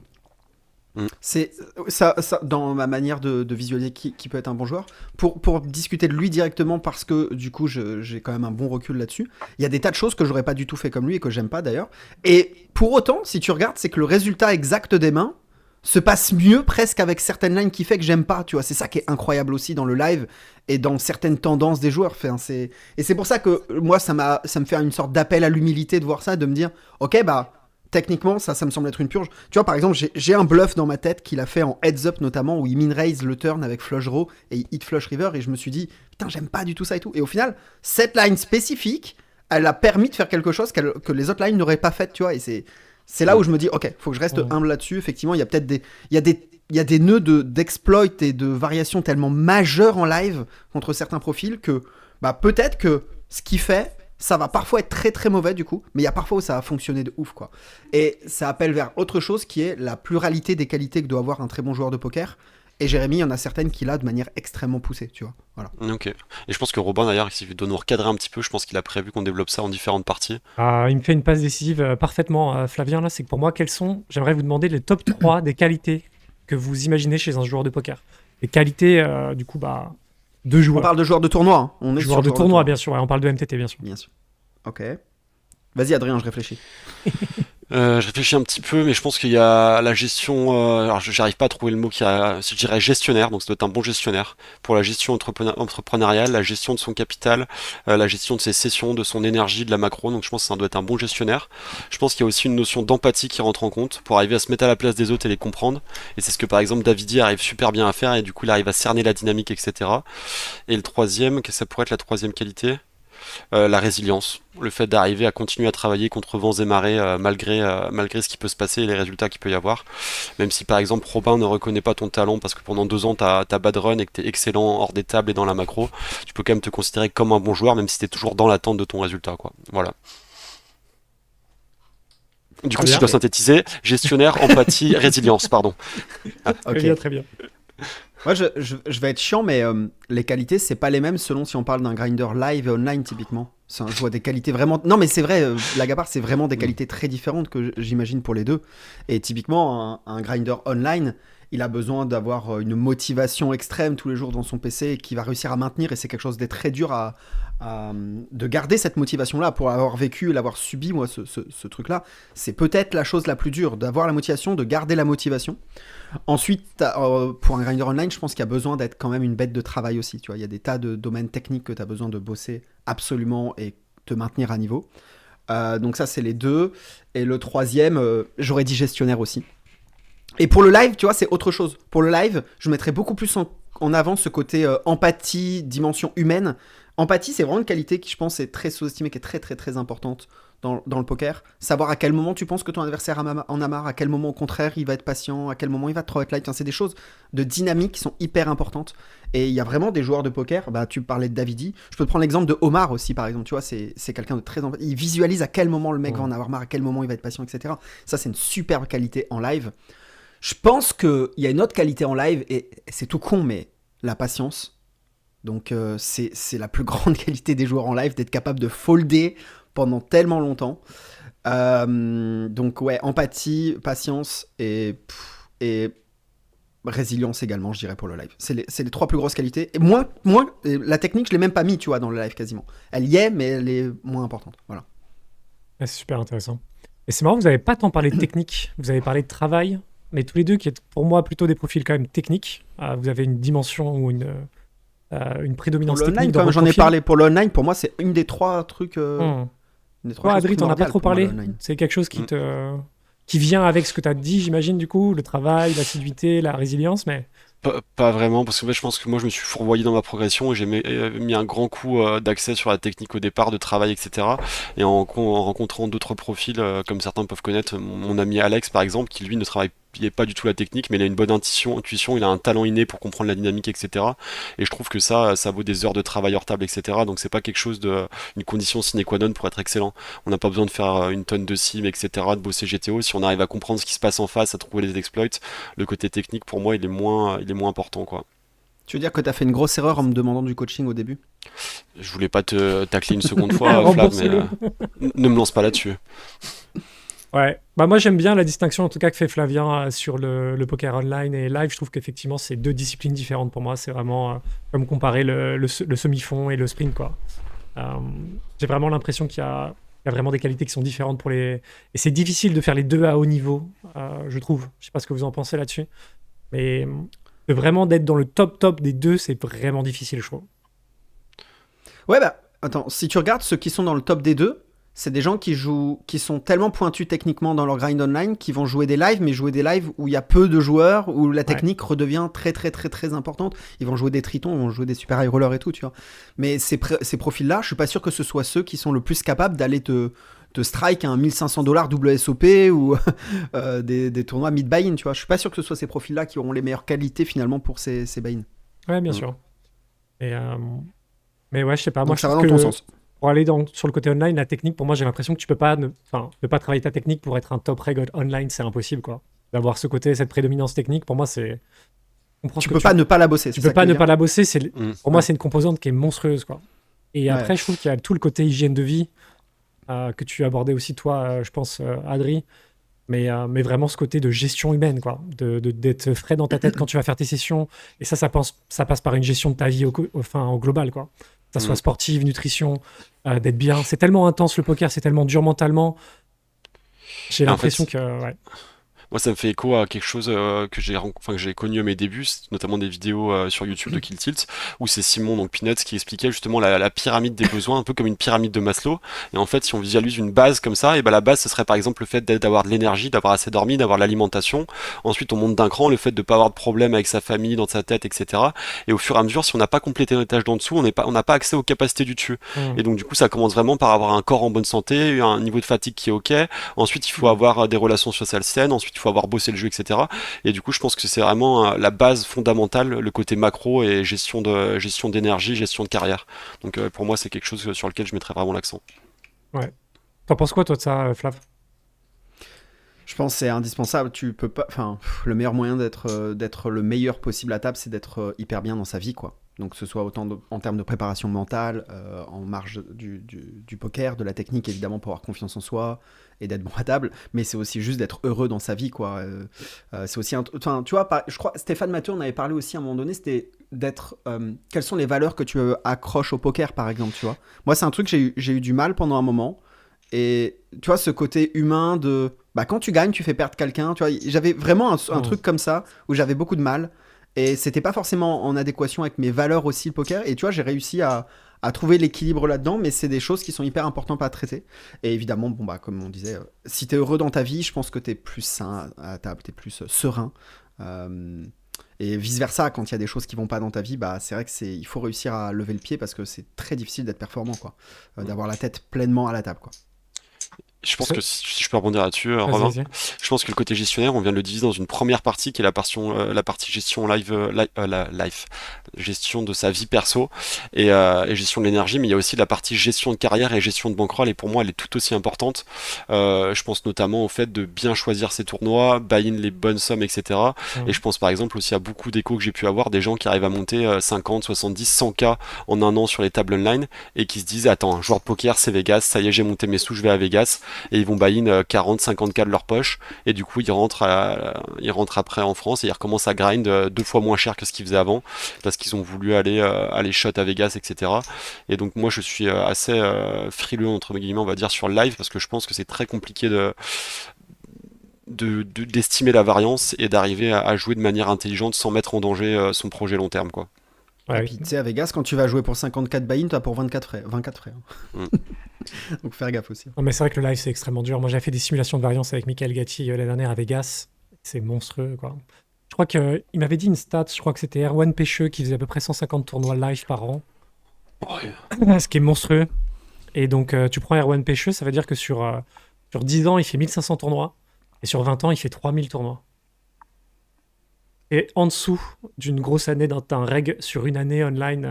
Speaker 3: c'est ça, dans ma manière de visualiser qui peut être un bon joueur. Pour discuter de lui directement, parce que du coup, j'ai quand même un bon recul là-dessus. Il y a des tas de choses que j'aurais pas du tout fait comme lui et que j'aime pas d'ailleurs. Et pour autant, si tu regardes, c'est que le résultat exact des mains se passe mieux presque avec certaines lines qui fait que j'aime pas, tu vois. C'est ça qui est incroyable aussi dans le live et dans certaines tendances des joueurs. Enfin, et c'est pour ça que moi, ça me fait une sorte d'appel à l'humilité de voir ça, de me dire, ok, bah, techniquement, ça me semble être une purge. Tu vois, par exemple, j'ai un bluff dans ma tête qu'il a fait en heads up notamment, où il min-raise le turn avec flush draw et il hit flush river, et je me suis dit, putain, j'aime pas du tout ça et tout. Et au final, cette line spécifique, elle a permis de faire quelque chose que les autres lines n'auraient pas fait, tu vois, et c'est là où je me dis, ok, faut que je reste humble là-dessus. Effectivement, il y a peut-être il y a des nœuds d'exploit et de variations tellement majeures en live contre certains profils que bah, peut-être que ce qu'il fait, ça va parfois être très très mauvais du coup, mais il y a parfois où ça va fonctionner de ouf, quoi. Et ça appelle vers autre chose qui est la pluralité des qualités que doit avoir un très bon joueur de poker. Et Jérémy, il y en a certaines qu'il a de manière extrêmement poussée, tu vois. Voilà.
Speaker 4: Ok. Et je pense que Robin, d'ailleurs, s'il doit nous recadrer un petit peu, je pense qu'il a prévu qu'on développe ça en différentes parties.
Speaker 2: Il me fait une passe décisive parfaitement, Flavien, là, c'est que pour moi, j'aimerais vous demander les top 3 des qualités que vous imaginez chez un joueur de poker. Les qualités, du coup, bah, de joueurs.
Speaker 3: On parle de joueurs de tournoi, hein. On est
Speaker 2: Joueurs
Speaker 3: sur
Speaker 2: de tournoi, bien sûr, ouais, on parle de MTT, bien sûr.
Speaker 3: Bien sûr. Ok. Vas-y Adrien, je réfléchis.
Speaker 4: Je réfléchis un petit peu, mais je pense qu'il y a la gestion. Alors, j'arrive pas à trouver le mot je dirais gestionnaire, donc ça doit être un bon gestionnaire pour la gestion entrepreneuriale, la gestion de son capital, la gestion de ses sessions, de son énergie, de la macro. Donc, je pense que ça doit être un bon gestionnaire. Je pense qu'il y a aussi une notion d'empathie qui rentre en compte pour arriver à se mettre à la place des autres et les comprendre. Et c'est ce que, par exemple, Davidi arrive super bien à faire, et du coup, il arrive à cerner la dynamique, etc. Et le troisième, que ça pourrait être la troisième qualité? La résilience, le fait d'arriver à continuer à travailler contre vents et marées malgré ce qui peut se passer et les résultats qu'il peut y avoir. Même si par exemple Robin ne reconnaît pas ton talent parce que pendant 2 ans t'as bad run et que t'es excellent hors des tables et dans la macro, tu peux quand même te considérer comme un bon joueur même si t'es toujours dans l'attente de ton résultat, quoi. Voilà. Du coup, si je dois synthétiser, gestionnaire, empathie, résilience, pardon.
Speaker 3: Ok.
Speaker 2: Très bien.
Speaker 3: Moi, je vais être chiant, mais les qualités, c'est pas les mêmes selon si on parle d'un grinder live et online, typiquement. Je vois des qualités vraiment... Non, mais c'est vrai, la Gapar, c'est vraiment des qualités très différentes que j'imagine pour les deux. Et typiquement, un grinder online, il a besoin d'avoir une motivation extrême tous les jours dans son PC et qui va réussir à maintenir, et c'est quelque chose de très dur de garder cette motivation-là. Pour l'avoir vécu et l'avoir subi, moi, ce truc-là, c'est peut-être la chose la plus dure, d'avoir la motivation, de garder la motivation. Ensuite, pour un grinder online, je pense qu'il y a besoin d'être quand même une bête de travail aussi. Tu vois, il y a des tas de domaines techniques que tu as besoin de bosser absolument et te maintenir à niveau. Donc ça, c'est les deux. Et le troisième, j'aurais dit gestionnaire aussi. Et pour le live, tu vois, c'est autre chose. Pour le live, je mettrais beaucoup plus en avant ce côté empathie, dimension humaine. Empathie, c'est vraiment une qualité qui, je pense, est très sous-estimée, qui est très, très, très importante dans le poker. Savoir à quel moment tu penses que ton adversaire en a marre, à quel moment, au contraire, il va être patient, à quel moment il va te throw out light. Enfin, c'est des choses de dynamique qui sont hyper importantes. Et il y a vraiment des joueurs de poker, bah, tu parlais de Davidi, je peux te prendre l'exemple de Omar aussi, par exemple. Tu vois, c'est quelqu'un de très... Il visualise à quel moment le mec va en avoir marre, à quel moment il va être patient, etc. Ça, c'est une superbe qualité en live. Je pense qu'il y a une autre qualité en live, et c'est tout con, mais la patience. Donc c'est la plus grande qualité des joueurs en live, d'être capable de folder pendant tellement longtemps. Donc ouais, empathie, patience et résilience également, je dirais, pour le live. C'est les 3 plus grosses qualités. Et moins la technique, je l'ai même pas mis, tu vois, dans le live quasiment. Elle y est, mais elle est moins importante. Voilà.
Speaker 2: Ouais, c'est super intéressant. Et c'est marrant, vous n'avez pas tant parlé de technique, vous avez parlé de travail, mais tous les deux qui êtes pour moi plutôt des profils quand même techniques. Vous avez une dimension ou une prédominance
Speaker 3: pour le
Speaker 2: technique
Speaker 3: online,
Speaker 2: dans
Speaker 3: comme
Speaker 2: votre
Speaker 3: j'en ai
Speaker 2: profil.
Speaker 3: parlé pour le online, pour moi, c'est une des 3 trucs.
Speaker 2: Toi, Adri, t'en as pas trop parlé. C'est quelque chose qui vient avec ce que tu as dit, j'imagine, du coup, le travail, l'assiduité, la résilience, mais
Speaker 4: Pas vraiment, parce que en fait, je pense que moi je me suis fourvoyé dans ma progression et j'ai mis un grand coup d'accès sur la technique au départ, de travail, etc. Et en rencontrant d'autres profils, comme certains peuvent connaître, mon ami Alex par exemple, qui lui ne travaille pas du tout la technique, mais il a une bonne intuition, il a un talent inné pour comprendre la dynamique, etc. Et je trouve que ça vaut des heures de travail hors table, etc. Donc c'est pas quelque chose une condition sine qua non pour être excellent. On n'a pas besoin de faire une tonne de sim, etc., de bosser GTO. Si on arrive à comprendre ce qui se passe en face, à trouver les exploits, le côté technique pour moi il est moins important quoi.
Speaker 3: Tu veux dire que t'as fait une grosse erreur en me demandant du coaching au début?
Speaker 4: Je voulais pas te tacler une seconde fois, Flav, mais
Speaker 2: Remboursez-le.
Speaker 4: ne me lance pas là-dessus.
Speaker 2: Ouais, bah moi j'aime bien la distinction en tout cas que fait Flavien sur le poker online et live. Je trouve qu'effectivement c'est deux disciplines différentes pour moi. C'est vraiment comme comparer le semi-fond et le sprint quoi. Euh, j'ai vraiment l'impression qu'il y a vraiment des qualités qui sont différentes pour les. Et c'est difficile de faire les deux à haut niveau, je trouve. Je sais pas ce que vous en pensez là-dessus, mais de vraiment d'être dans le top des deux, c'est vraiment difficile, je trouve.
Speaker 3: Ouais, bah, attends, si tu regardes ceux qui sont dans le top des deux, c'est des gens qui sont tellement pointus techniquement dans leur grind online, qui vont jouer des lives, mais jouer des lives où il y a peu de joueurs, où la technique redevient très très très très importante. Ils vont jouer des tritons, ils vont jouer des super high rollers et tout, tu vois. Mais ces profils-là, je suis pas sûr que ce soit ceux qui sont le plus capables d'aller te strike à un $1500 WSOP ou des tournois mid-buy-in, tu vois. Je suis pas sûr que ce soit ces profils-là qui auront les meilleures qualités finalement pour ces buy-in.
Speaker 2: Ouais, bien sûr. Et, mais ouais, je sais pas. Moi,
Speaker 3: Donc
Speaker 2: je
Speaker 3: ça va
Speaker 2: trouve
Speaker 3: dans ton
Speaker 2: que
Speaker 3: sens.
Speaker 2: pour aller sur le côté online, la technique, pour moi, j'ai l'impression que tu peux pas ne pas travailler ta technique pour être un top reg online, c'est impossible, quoi. D'avoir ce côté, cette prédominance technique, pour moi, c'est. Je comprends ce
Speaker 3: Tu
Speaker 2: que
Speaker 3: peux pas ne pas la bosser.
Speaker 2: tu
Speaker 3: c'est ça
Speaker 2: peux pas
Speaker 3: que tu
Speaker 2: ne
Speaker 3: veux
Speaker 2: pas
Speaker 3: dire.
Speaker 2: la bosser. Pour moi,
Speaker 3: Ouais.
Speaker 2: c'est une composante qui est monstrueuse, quoi. Et
Speaker 3: Ouais.
Speaker 2: après, je trouve qu'il y a tout le côté hygiène de vie que tu abordais aussi, toi, je pense, Adri. Mais vraiment ce côté de gestion humaine, quoi. D'être frais dans ta tête quand tu vas faire tes sessions. Et ça passe par une gestion de ta vie au global, quoi. Que ça soit sportive, nutrition, d'être bien. C'est tellement intense le poker, c'est tellement dur mentalement. J'ai
Speaker 4: Et en
Speaker 2: l'impression
Speaker 4: fait,
Speaker 2: que. Ouais.
Speaker 4: moi, ça me fait écho à quelque chose que j'ai connu à mes débuts, notamment des vidéos sur YouTube de Kill Tilt, où c'est Simon, donc Peanuts, qui expliquait justement la pyramide des besoins, un peu comme une pyramide de Maslow. Et en fait, si on visualise une base comme ça, et ben la base, ce serait par exemple le fait d'avoir de l'énergie, d'avoir assez dormi, d'avoir de l'alimentation. Ensuite, on monte d'un cran, le fait de ne pas avoir de problème avec sa famille, dans sa tête, etc. Et au fur et à mesure, si on n'a pas complété nos tâches d'en dessous, on n'a pas accès aux capacités du dessus.
Speaker 2: Mm.
Speaker 4: Et donc, du coup, ça commence vraiment par avoir un corps en bonne santé, un niveau de fatigue qui est ok. Ensuite, il faut avoir des relations sociales saines. Ensuite, il faut avoir bossé le jeu, etc. Et du coup, je pense que c'est vraiment la base fondamentale, le côté macro et gestion d'énergie, gestion de carrière. Donc, pour moi, c'est quelque chose sur lequel je mettrais vraiment l'accent.
Speaker 2: Ouais. T'en penses quoi, toi, de ça, Flav?
Speaker 3: Je pense que c'est indispensable. Tu peux pas. Enfin, le meilleur moyen d'être le meilleur possible à table, c'est d'être hyper bien dans sa vie, quoi. Donc, que ce soit autant en termes de préparation mentale, en marge du poker, de la technique, évidemment, pour avoir confiance en soi et d'être bon à table. Mais c'est aussi juste d'être heureux dans sa vie, quoi. C'est aussi enfin, tu vois, je crois, Stéphane Mathieu, on avait parlé aussi à un moment donné, c'était d'être. Quelles sont les valeurs que tu accroches au poker, par exemple, tu vois. Moi, c'est un truc que j'ai eu du mal pendant un moment. Et tu vois, ce côté humain de. Bah, quand tu gagnes, tu fais perdre quelqu'un. Tu vois, j'avais vraiment un truc comme ça où j'avais beaucoup de mal. Et c'était pas forcément en adéquation avec mes valeurs aussi, le poker. Et tu vois, j'ai réussi à trouver l'équilibre là-dedans. Mais c'est des choses qui sont hyper importantes à traiter. Et évidemment, bon, bah, comme on disait, si t'es heureux dans ta vie, je pense que t'es plus sain à table, t'es plus serein. Et vice-versa, quand il y a des choses qui vont pas dans ta vie, bah, c'est vrai il faut réussir à lever le pied parce que c'est très difficile d'être performant, quoi. D'avoir la tête pleinement à la table, quoi.
Speaker 4: Je pense que si je peux rebondir là-dessus, Romain,
Speaker 2: Vas-y.
Speaker 4: je pense que le côté gestionnaire, on vient de le diviser dans une première partie qui est la partie gestion life, gestion de sa vie perso et gestion de l'énergie, mais il y a aussi la partie gestion de carrière et gestion de bankroll, et pour moi elle est tout aussi importante. Je pense notamment au fait de bien choisir ses tournois, buy-in les bonnes sommes, etc. Et je pense par exemple aussi à beaucoup d'échos que j'ai pu avoir, des gens qui arrivent à monter 50, 70, 100K en un an sur les tables online et qui se disent attends, un joueur de poker c'est Vegas, ça y est j'ai monté mes sous, je vais à Vegas. Et ils vont buy-in 40, 50K de leur poche, et du coup ils rentrent après en France et ils recommencent à grind 2 fois moins cher que ce qu'ils faisaient avant parce qu'ils ont voulu aller shot à Vegas, etc. Et donc moi je suis assez frileux entre guillemets, on va dire, sur le live parce que je pense que c'est très compliqué d'estimer la variance et d'arriver à jouer de manière intelligente sans mettre en danger son projet long terme, quoi.
Speaker 2: Ouais,
Speaker 3: Et
Speaker 2: oui.
Speaker 3: puis, tu sais, à Vegas, quand tu vas jouer pour 54 buy-in, tu as pour 24 frais. 24 frais, hein. Donc, faire gaffe aussi.
Speaker 2: Non, mais c'est vrai que le live, c'est extrêmement dur. Moi, j'ai fait des simulations de variance avec Michael Gatti l'année dernière à Vegas. C'est monstrueux, quoi. crois qu'il m'avait dit une stat, je crois que c'était Erwan Pêcheux qui faisait à peu près 150 tournois live par an, ce qui est monstrueux. Et donc, tu prends Erwan Pêcheux, ça veut dire que sur 10 ans, il fait 1500 tournois, et sur 20 ans, il fait 3000 tournois. Et en dessous d'une grosse année d'un reg sur une année online,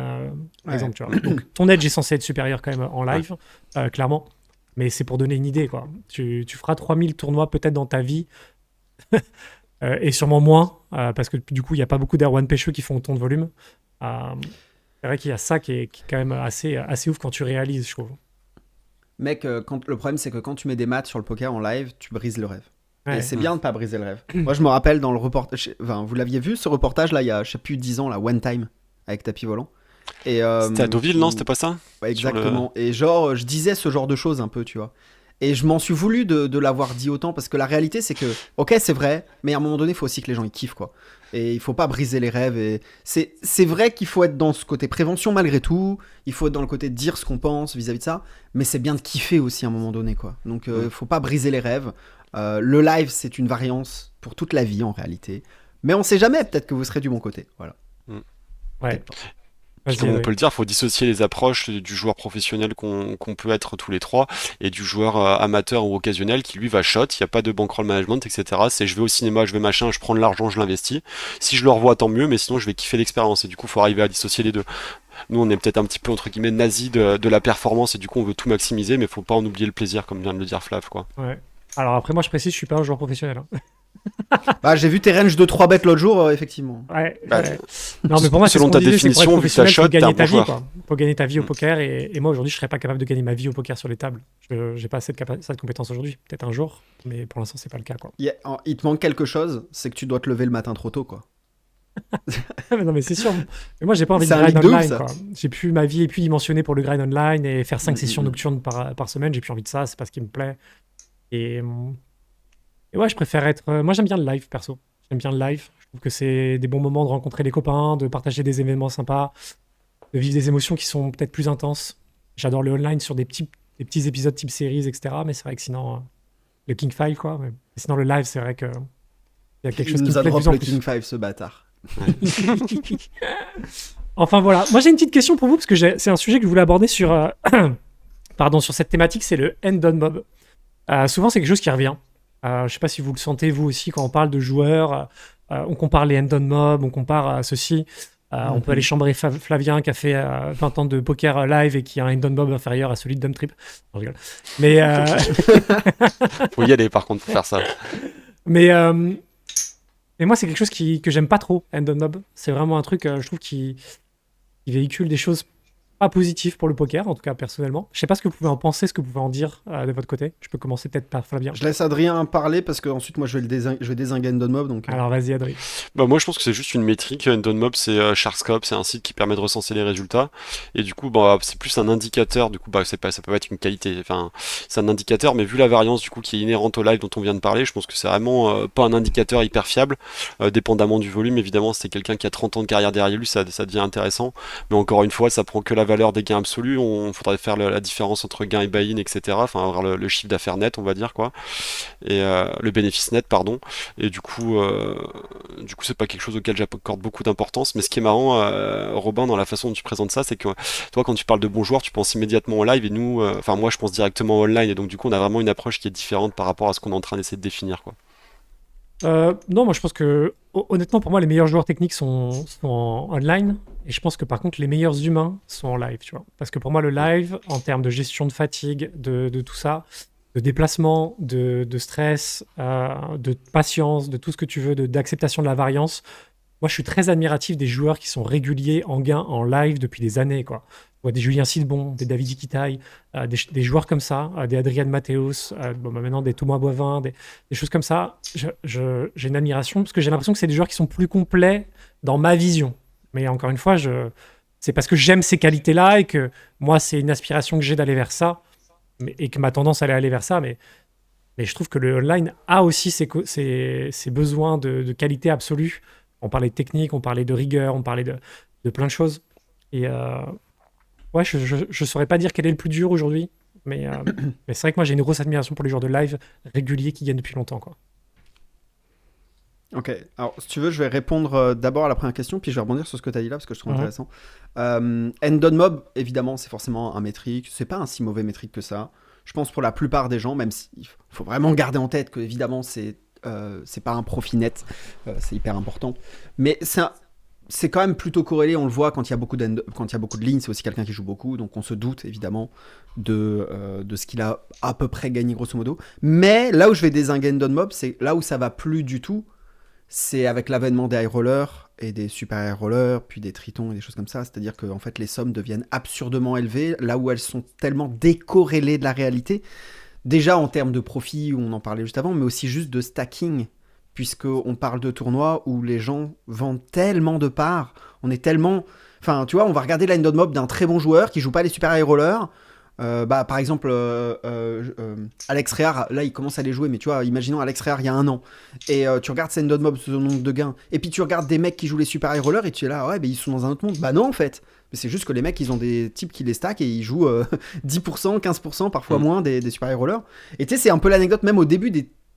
Speaker 2: par exemple, tu vois. Donc, ton edge est censé être supérieur quand même en live, clairement. Mais c'est pour donner une idée, quoi. Tu feras 3000 tournois peut-être dans ta vie, et sûrement moins, parce que du coup, il n'y a pas beaucoup d'Erwan Pêcheux qui font autant de volume. C'est vrai qu'il y a ça qui est quand même assez ouf quand tu réalises, je trouve.
Speaker 3: Mec, le problème, c'est que quand tu mets des maths sur le poker en live, tu brises le rêve.
Speaker 2: Ouais.
Speaker 3: Et c'est bien de pas briser le rêve. Moi, je me rappelle dans le reportage. Enfin, vous l'aviez vu ce reportage là, il y a, je sais plus, 10 ans, là, One Time, avec tapis volant. Et,
Speaker 4: C'était à Deauville, non? C'était pas ça?
Speaker 3: Ouais, exactement. Et genre, je disais ce genre de choses un peu, tu vois. Et je m'en suis voulu de l'avoir dit autant parce que la réalité, c'est que, ok, c'est vrai, mais à un moment donné, il faut aussi que les gens ils kiffent, quoi. Et il faut pas briser les rêves. Et c'est vrai qu'il faut être dans ce côté prévention malgré tout. Il faut être dans le côté de dire ce qu'on pense vis-à-vis de ça. Mais c'est bien de kiffer aussi à un moment donné, quoi. Donc, faut pas briser les rêves. Le live, c'est une variance pour toute la vie en réalité. Mais on sait jamais, peut-être que vous serez du bon côté. Voilà.
Speaker 2: Ouais.
Speaker 4: Puis comme on peut le dire, il faut dissocier les approches du joueur professionnel qu'on peut être tous les trois et du joueur amateur ou occasionnel qui lui va shot, il n'y a pas de bankroll management, etc. C'est je vais au cinéma, je vais machin, je prends de l'argent, je l'investis. Si je le revois, tant mieux, mais sinon je vais kiffer l'expérience et du coup il faut arriver à dissocier les deux. Nous on est peut-être un petit peu entre guillemets nazis de la performance et du coup on veut tout maximiser, mais il faut pas en oublier le plaisir comme vient de le dire Flav, quoi.
Speaker 2: Ouais. Alors après moi je précise, je suis pas un joueur professionnel. Hein.
Speaker 3: Bah, j'ai vu tes ranges de 3 bêtes l'autre jour, effectivement.
Speaker 2: Ouais.
Speaker 4: Bah,
Speaker 2: Non, mais pour moi, c'est
Speaker 4: selon
Speaker 2: ce qu'on
Speaker 4: ta
Speaker 2: disait, c'est
Speaker 4: définition,
Speaker 2: pour être
Speaker 4: vu que t'as
Speaker 2: professionnel,
Speaker 4: shot,
Speaker 2: faut
Speaker 4: t'es
Speaker 2: gagner
Speaker 4: un
Speaker 2: ta
Speaker 4: bon
Speaker 2: vie,
Speaker 4: joueur.
Speaker 2: quoi. Faut gagner ta vie au poker, et moi aujourd'hui, je serais pas capable de gagner ma vie au poker sur les tables. J'ai pas cette compétence aujourd'hui. Peut-être un jour, mais pour l'instant, c'est pas le cas, quoi.
Speaker 3: Il te manque quelque chose, c'est que tu dois te lever le matin trop tôt, quoi.
Speaker 2: Mais non, mais c'est sûr. Mais moi, j'ai pas envie de
Speaker 3: C'est un
Speaker 2: grind
Speaker 3: league de ouf,
Speaker 2: online,
Speaker 3: ça.
Speaker 2: quoi. Ma vie est plus dimensionnée pour le grind online et faire 5 sessions nocturnes par semaine. J'ai plus envie de ça. C'est pas ce qui me plaît. Et ouais, je préfère être. Moi, j'aime bien le live, perso. J'aime bien le live. Je trouve que c'est des bons moments de rencontrer des copains, de partager des événements sympas, de vivre des émotions qui sont peut-être plus intenses. J'adore le online sur des petits épisodes type séries, etc. Mais c'est vrai que sinon, le King 5, quoi. Mais sinon, le live, c'est vrai que il y a quelque chose
Speaker 3: Il
Speaker 2: qui
Speaker 3: nous
Speaker 2: me
Speaker 3: a
Speaker 2: plaît de
Speaker 3: drop
Speaker 2: plus en
Speaker 3: le
Speaker 2: plus.
Speaker 3: King 5, ce bâtard.
Speaker 2: Enfin voilà, moi j'ai une petite question pour vous parce que c'est un sujet que je voulais aborder sur cette thématique, c'est le end on mob. Souvent c'est quelque chose qui revient. Je sais pas si vous le sentez vous aussi quand on parle de joueurs, on compare les end on mob, on compare ceci. On peut aller chambrer Flavien qui a fait 20 ans de poker live et qui a un end on mob inférieur à celui de Dumb Trip. Non, je rigole. Mais
Speaker 4: Faut y aller par contre pour faire ça.
Speaker 2: Mais moi, c'est quelque chose que j'aime pas trop, end on mob. C'est vraiment un truc, je trouve, qui véhicule des choses pas positives pour le poker, en tout cas personnellement. Je sais pas ce que vous pouvez en penser, ce que vous pouvez en dire de votre côté. Je peux commencer peut-être par Flavien.
Speaker 3: Je laisse Adrien parler parce que ensuite moi je vais dézinguer Endon Mob. Donc,
Speaker 2: Alors vas-y, Adrien.
Speaker 4: Bah moi je pense que c'est juste une métrique. Endonmob c'est Sharkscope, c'est un site qui permet de recenser les résultats et du coup bah c'est plus un indicateur. Du coup bah ça peut être une qualité. Enfin c'est un indicateur, mais vu la variance du coup qui est inhérente au live dont on vient de parler, je pense que c'est vraiment pas un indicateur hyper fiable. Dépendamment du volume, évidemment, si c'est quelqu'un qui a 30 ans de carrière derrière lui, ça devient intéressant. Mais encore une fois, ça prend que la valeur des gains absolus. On faudrait faire la différence entre gain et buy-in, etc. Enfin avoir le chiffre d'affaires net, on va dire quoi, et le bénéfice net, pardon. Et du coup c'est pas quelque chose auquel j'accorde beaucoup d'importance. Mais ce qui est marrant, Robin, dans la façon dont tu présentes ça, c'est que toi, quand tu parles de bons joueurs, tu penses immédiatement au live, et nous, enfin moi, je pense directement au online, et donc du coup, on a vraiment une approche qui est différente par rapport à ce qu'on est en train d'essayer de définir, quoi.
Speaker 2: Non, moi je pense que honnêtement pour moi les meilleurs joueurs techniques sont en online et je pense que par contre les meilleurs humains sont en live, tu vois. Parce que pour moi le live en termes de gestion de fatigue, de tout ça, de déplacement, de stress, de patience, de tout ce que tu veux, d'acceptation de la variance. Moi je suis très admiratif des joueurs qui sont réguliers en gain en live depuis des années, quoi. Je vois des Julien Sidbon, des David Iquitaille, des joueurs comme ça, des Adrian Mateos, maintenant des Thomas Boivin, des choses comme ça. J'ai une admiration parce que j'ai l'impression que c'est des joueurs qui sont plus complets dans ma vision. Mais encore une fois, c'est parce que j'aime ces qualités-là et que moi, c'est une aspiration que j'ai d'aller vers ça et que ma tendance, elle est aller vers ça. Mais je trouve que le online a aussi ses besoins de qualité absolue. On parlait de technique, on parlait de rigueur, on parlait de plein de choses. Et ouais, je saurais pas dire quel est le plus dur aujourd'hui, mais c'est vrai que moi j'ai une grosse admiration pour les joueurs de live réguliers qui gagnent depuis longtemps, quoi.
Speaker 3: Ok, alors si tu veux, je vais répondre d'abord à la première question, puis je vais rebondir sur ce que tu as dit là, parce que je trouve intéressant. End on mob, évidemment, c'est forcément un métrique, c'est pas un si mauvais métrique que ça. Je pense pour la plupart des gens, même s'il faut vraiment garder en tête que, évidemment, c'est pas un profit net, c'est hyper important. Mais c'est quand même plutôt corrélé, on le voit quand il y a beaucoup de lignes, c'est aussi quelqu'un qui joue beaucoup, donc on se doute évidemment de ce qu'il a à peu près gagné grosso modo. Mais là où je vais dézinguer End on mob, c'est là où ça va plus du tout. C'est avec l'avènement des high rollers et des super high rollers, puis des tritons et des choses comme ça. C'est-à-dire que en fait, les sommes deviennent absurdement élevées, là où elles sont tellement décorrélées de la réalité. Déjà en termes de profit, on en parlait juste avant, mais aussi juste de stacking, puisqu'on parle de tournois où les gens vendent tellement de parts, on est tellement... Enfin, tu vois, on va regarder la end on mob d'un très bon joueur qui joue pas les super high rollers. Par exemple, Alex Réard, là il commence à les jouer, mais tu vois, imaginons Alex Réard il y a 1 an, et tu regardes End on mob, ce nombre de gains, et puis tu regardes des mecs qui jouent les super high rollers, et tu es là, ouais, ils sont dans un autre monde. Bah non, en fait, mais c'est juste que les mecs ils ont des types qui les stackent et ils jouent 10%, 15%, parfois moins des super high rollers. Et tu sais, c'est un peu l'anecdote, même au début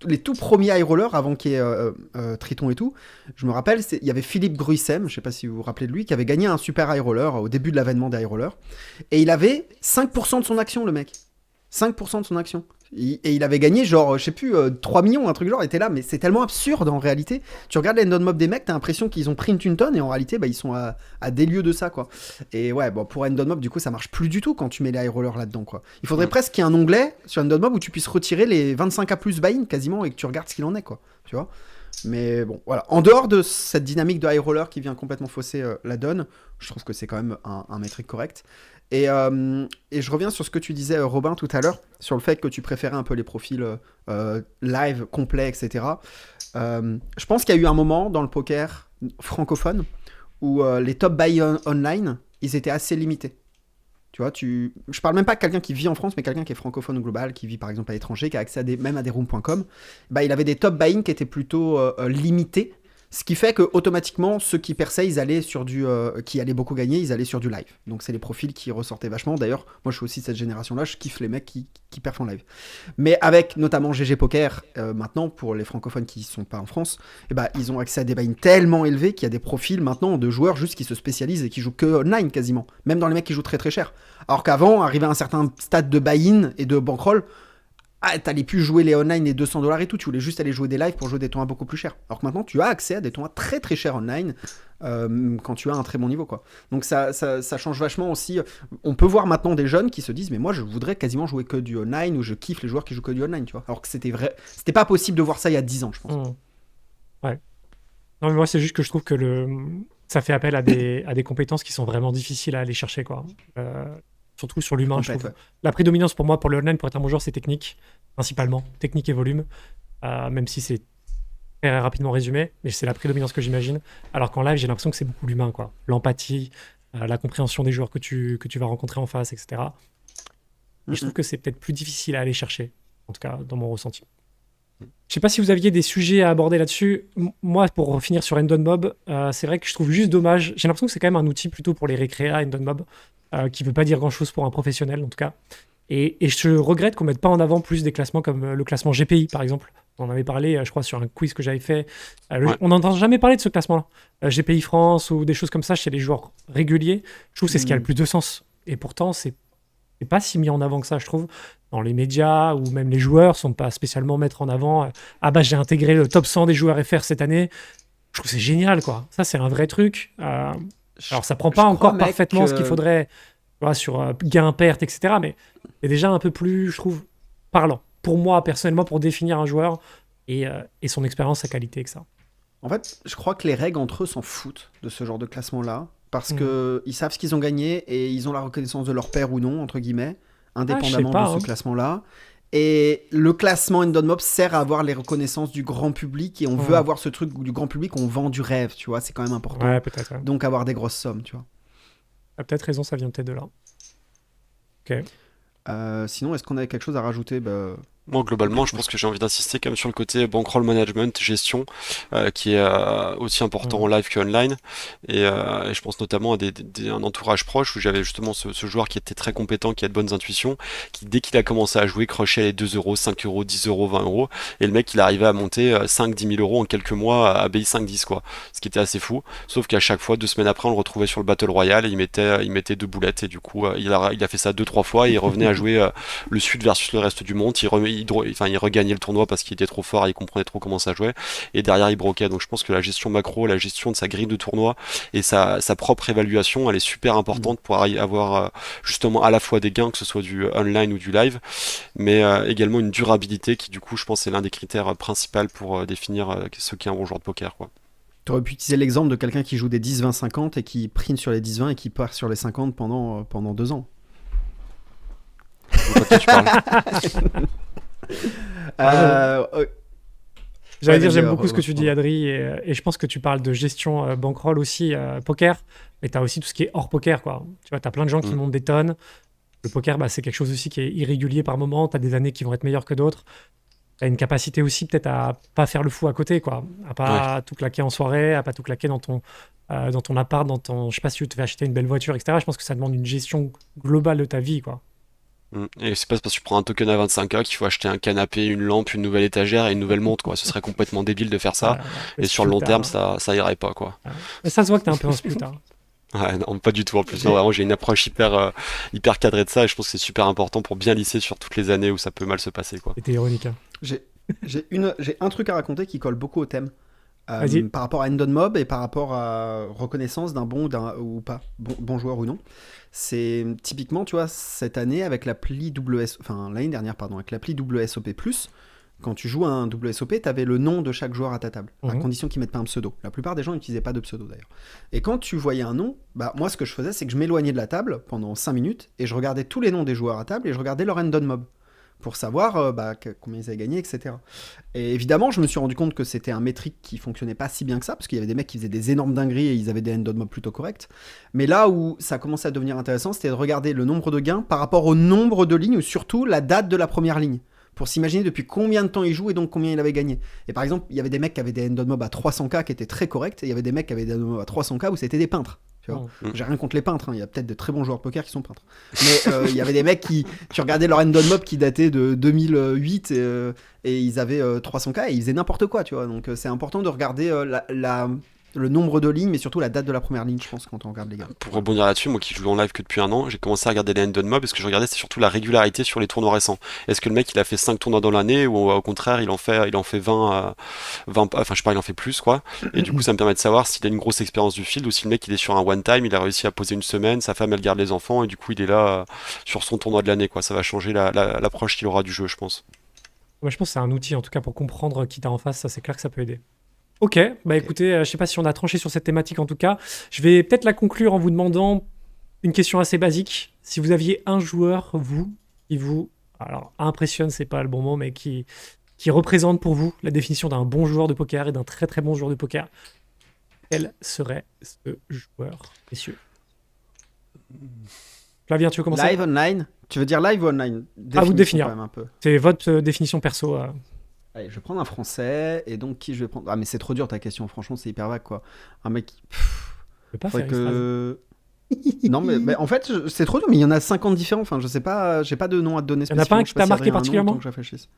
Speaker 3: les tout premiers high rollers, avant qu'il y ait Triton et tout, je me rappelle, il y avait Philippe Gruissem, je sais pas si vous vous rappelez de lui, qui avait gagné un super high roller au début de l'avènement des high rollers, et il avait 5% de son action, le mec. 5% de son action. Et il avait gagné genre, je sais plus, 3 millions, un truc genre, il était là, mais c'est tellement absurde en réalité. Tu regardes les end on mob des mecs, t'as l'impression qu'ils ont pris une tonne, et en réalité, ils sont à des lieux de ça, quoi. Et ouais, bon, pour end on mob, du coup, ça marche plus du tout quand tu mets les high rollers là-dedans, quoi. Il faudrait presque qu'il y ait un onglet sur end on mob où tu puisses retirer les 25k plus buy-in quasiment et que tu regardes ce qu'il en est, quoi. Tu vois. Mais bon, voilà. En dehors de cette dynamique de high roller qui vient complètement fausser la donne, je trouve que c'est quand même un métrique correct. Et je reviens sur ce que tu disais, Robin, tout à l'heure, sur le fait que tu préférais un peu les profils live, complets, etc. Je pense qu'il y a eu un moment dans le poker francophone où les top buy online, ils étaient assez limités. Tu vois, je parle même pas de quelqu'un qui vit en France, mais quelqu'un qui est francophone ou global, qui vit par exemple à l'étranger, qui a accès même à des rooms.com. Il avait des top buy-in qui étaient plutôt limités. Ce qui fait que automatiquement, ceux qui perçaient, ils allaient sur qui allaient beaucoup gagner, ils allaient sur du live. Donc c'est les profils qui ressortaient vachement. D'ailleurs, moi je suis aussi de cette génération-là, je kiffe les mecs qui perfent en live. Mais avec notamment GG Poker, maintenant pour les francophones qui sont pas en France, ils ont accès à des buy-in tellement élevés qu'il y a des profils maintenant de joueurs juste qui se spécialisent et qui jouent que online quasiment. Même dans les mecs qui jouent très très cher. Alors qu'avant, arrivé à un certain stade de buy-in et de bankroll, t'allais plus jouer les online, les $200 et tout, tu voulais juste aller jouer des lives pour jouer des tournois beaucoup plus chers. Alors que maintenant, tu as accès à des tournois très très chers online quand tu as un très bon niveau, quoi. Donc ça change vachement aussi. On peut voir maintenant des jeunes qui se disent, mais moi je voudrais quasiment jouer que du online, ou je kiffe les joueurs qui jouent que du online, tu vois. Alors que c'était pas possible de voir ça il y a 10 ans, je pense.
Speaker 2: Ouais. Non, mais moi c'est juste que je trouve que ça fait appel à des compétences qui sont vraiment difficiles à aller chercher, quoi. Surtout sur l'humain, je trouve. Ouais. La prédominance pour moi, pour le online, pour être un bon joueur, c'est technique, principalement. Technique et volume. Même si c'est très rapidement résumé, mais c'est la prédominance que j'imagine. Alors qu'en live, j'ai l'impression que c'est beaucoup l'humain, quoi. L'empathie, la compréhension des joueurs que tu vas rencontrer en face, etc. Et je trouve que c'est peut-être plus difficile à aller chercher, en tout cas dans mon ressenti. Je sais pas si vous aviez des sujets à aborder là-dessus. Moi, pour finir sur End on mob, c'est vrai que je trouve juste dommage. J'ai l'impression que c'est quand même un outil plutôt pour les récréas, End on mob, qui veut pas dire grand-chose pour un professionnel, en tout cas. Et je regrette qu'on mette pas en avant plus des classements comme le classement GPI, par exemple. On en avait parlé, je crois, sur un quiz que j'avais fait. On n'entend jamais parler de ce classement-là. GPI France ou des choses comme ça chez les joueurs réguliers. Je trouve que c'est ce qui a le plus de sens. Et pourtant, c'est pas si mis en avant que ça, je trouve. Dans les médias, ou même les joueurs sont pas spécialement mettre en avant j'ai intégré le top 100 des joueurs FR cette année. Je trouve que c'est génial, quoi. Ça, c'est un vrai truc. Alors, ça prend pas encore parfaitement ce qu'il faudrait sur gain, perte, etc. Mais c'est déjà un peu plus, je trouve, parlant. Pour moi, personnellement, pour définir un joueur et son expérience, sa qualité, que ça.
Speaker 3: En fait, je crois que les règles entre eux s'en foutent de ce genre de classement-là. Parce qu'ils savent ce qu'ils ont gagné et ils ont la reconnaissance de leur père ou non, entre guillemets, indépendamment de ce classement-là. Et le classement End on mob sert à avoir les reconnaissances du grand public et on veut avoir ce truc du grand public, on vend du rêve, tu vois, c'est quand même important.
Speaker 2: Ouais, peut-être. Ouais.
Speaker 3: Donc avoir des grosses sommes, tu vois.
Speaker 2: Ah, peut-être raison, ça vient peut-être de là. Ok.
Speaker 3: Sinon, est-ce qu'on avait quelque chose à rajouter
Speaker 4: Moi, globalement, je pense que j'ai envie d'insister quand même sur le côté bankroll management, gestion, qui est aussi important en
Speaker 2: Mhm.
Speaker 4: live qu'online. Et je pense notamment à un entourage proche où j'avais justement ce joueur qui était très compétent, qui a de bonnes intuitions, qui dès qu'il a commencé à jouer, crochait les 2 euros, 5 euros, 10 euros, 20 euros. Et le mec, il arrivait à monter 5, 10 000 euros en quelques mois à BI 5, 10, quoi. Ce qui était assez fou. Sauf qu'à chaque fois, 2 semaines après, on le retrouvait sur le Battle Royale et il mettait 2 boulettes. Et du coup, il a fait ça 2, 3 fois et il revenait à jouer le sud versus le reste du monde. Il regagnait le tournoi parce qu'il était trop fort et il comprenait trop comment ça jouait. Et derrière, il broquait. Donc je pense que la gestion macro, la gestion de sa grille de tournoi et sa propre évaluation, elle est super importante pour avoir justement à la fois des gains, que ce soit du online ou du live, mais également une durabilité qui, du coup, je pense, est l'un des critères principaux pour définir ce qu'est un bon joueur de poker, quoi.
Speaker 3: Tu aurais pu utiliser l'exemple de quelqu'un qui joue des 10-20-50 et qui prime sur les 10-20 et qui part sur les 50 pendant 2 ans.
Speaker 4: Je vois pas de quoi tu parles.
Speaker 3: Euh,
Speaker 2: J'allais
Speaker 3: Ouais,
Speaker 2: dire,
Speaker 3: vas-y,
Speaker 2: j'aime beaucoup ce que tu
Speaker 3: reprends.
Speaker 2: dis, Adri, et je pense que tu parles de gestion bankroll aussi, poker, mais tu as aussi tout ce qui est hors poker, quoi. Tu vois, tu as plein de gens qui
Speaker 4: Mm.
Speaker 2: montent des tonnes. Le poker, bah, c'est quelque chose aussi qui est irrégulier par moment. Tu as des années qui vont être meilleures que d'autres. Tu as une capacité aussi peut-être à pas faire le fou à côté, quoi. À
Speaker 4: Ouais.
Speaker 2: pas tout claquer en soirée, à pas tout claquer dans ton appart, je sais pas si tu te fais acheter une belle voiture, etc. Je pense que ça demande une gestion globale de ta vie, quoi.
Speaker 4: Et c'est pas parce que tu prends un token à 25K qu'il faut acheter un canapé, une lampe, une nouvelle étagère et une nouvelle montre, quoi. Ce serait complètement débile de faire ça.
Speaker 2: Ouais,
Speaker 4: Et sur le long terme, ça irait pas, quoi.
Speaker 2: Mais ça se voit que t'es un peu un splutard.
Speaker 4: Ouais, non, pas du tout. En plus, non, vraiment, j'ai une approche hyper cadrée de ça et je pense que c'est super important pour bien lisser sur toutes les années où ça peut mal se passer, quoi.
Speaker 2: C'était ironique, hein.
Speaker 3: J'ai un truc à raconter qui colle beaucoup au thème.
Speaker 2: Vas-y.
Speaker 3: Par rapport à Endon Mob et par rapport à reconnaissance d'un bon ou pas, bon joueur ou non. C'est typiquement, tu vois, cette année avec l'appli enfin l'année dernière, pardon, avec l'appli WSOP+, quand tu joues à un WSOP, tu avais le nom de chaque joueur à ta table, à
Speaker 2: Mhm.
Speaker 3: condition qu'ils mettent pas un pseudo. La plupart des gens n'utilisaient pas de pseudo d'ailleurs. Et quand tu voyais un nom, bah moi ce que je faisais, c'est que je m'éloignais de la table pendant 5 minutes et je regardais tous les noms des joueurs à table et je regardais leur Endon Mob pour savoir combien ils avaient gagné, etc. Et évidemment, je me suis rendu compte que c'était un métrique qui fonctionnait pas si bien que ça, parce qu'il y avait des mecs qui faisaient des énormes dingueries et ils avaient des end mob plutôt corrects. Mais là où ça commençait à devenir intéressant, c'était de regarder le nombre de gains par rapport au nombre de lignes, ou surtout la date de la première ligne, pour s'imaginer depuis combien de temps il joue et donc combien il avait gagné. Et par exemple, il y avait des mecs qui avaient des end mob à 300k qui étaient très corrects, et il y avait des mecs qui avaient des end mob à 300k où c'était des peintres. Tu vois. J'ai rien contre les peintres, hein. Il y a peut-être de très bons joueurs de poker qui sont peintres. Mais il y avait des mecs tu regardais leur end mob qui datait de 2008 et ils avaient 300k et ils faisaient n'importe quoi, tu vois. Donc c'est important de regarder le nombre de lignes, mais surtout la date de la première ligne, je pense, quand on regarde les gars.
Speaker 4: Pour rebondir là-dessus, moi qui joue en live que depuis un an, j'ai commencé à regarder les Endon Mob et ce que je regardais, c'est surtout la régularité sur les tournois récents. Est-ce que le mec il a fait 5 tournois dans l'année ou au contraire il en fait 20, 20, enfin je sais pas, il en fait plus, quoi. Et du coup, ça me permet de savoir s'il a une grosse expérience du field ou si le mec il est sur un one time, il a réussi à poser une semaine, sa femme elle garde les enfants et du coup il est là sur son tournoi de l'année, quoi. Ça va changer l'approche qu'il aura du jeu, je pense.
Speaker 2: Moi, je pense que c'est un outil, en tout cas, pour comprendre qui t'as en face. Ça, c'est clair que ça peut aider. Ok, bah écoutez, je sais pas si on a tranché sur cette thématique en tout cas. Je vais peut-être la conclure en vous demandant une question assez basique. Si vous aviez un joueur, qui vous, alors impressionne, c'est pas le bon mot, mais qui représente pour vous la définition d'un bon joueur de poker et d'un très très bon joueur de poker, quel serait ce joueur, messieurs? Flavien, tu veux commencer?
Speaker 3: Live, online. Tu veux dire live ou online?
Speaker 2: À vous de
Speaker 3: Définition,
Speaker 2: définir.
Speaker 3: quand même, un peu.
Speaker 2: C'est votre définition perso.
Speaker 3: Allez, je vais prendre un français, et donc qui je vais prendre? Ah, mais c'est trop dur ta question, franchement, c'est hyper vague, quoi. Un mec.
Speaker 2: Je peux pas
Speaker 3: Faudrait
Speaker 2: faire une phrase.
Speaker 3: que. Non, mais en fait, c'est trop dur, mais il y en a 50 différents. Enfin, je sais pas, j'ai pas de nom à te donner
Speaker 2: Il y en a pas un
Speaker 3: spécifiquement.
Speaker 2: qui
Speaker 3: Je sais
Speaker 2: t'a
Speaker 3: si
Speaker 2: marqué
Speaker 3: Adrien a un nom,
Speaker 2: particulièrement?
Speaker 3: autant que je réfléchisse.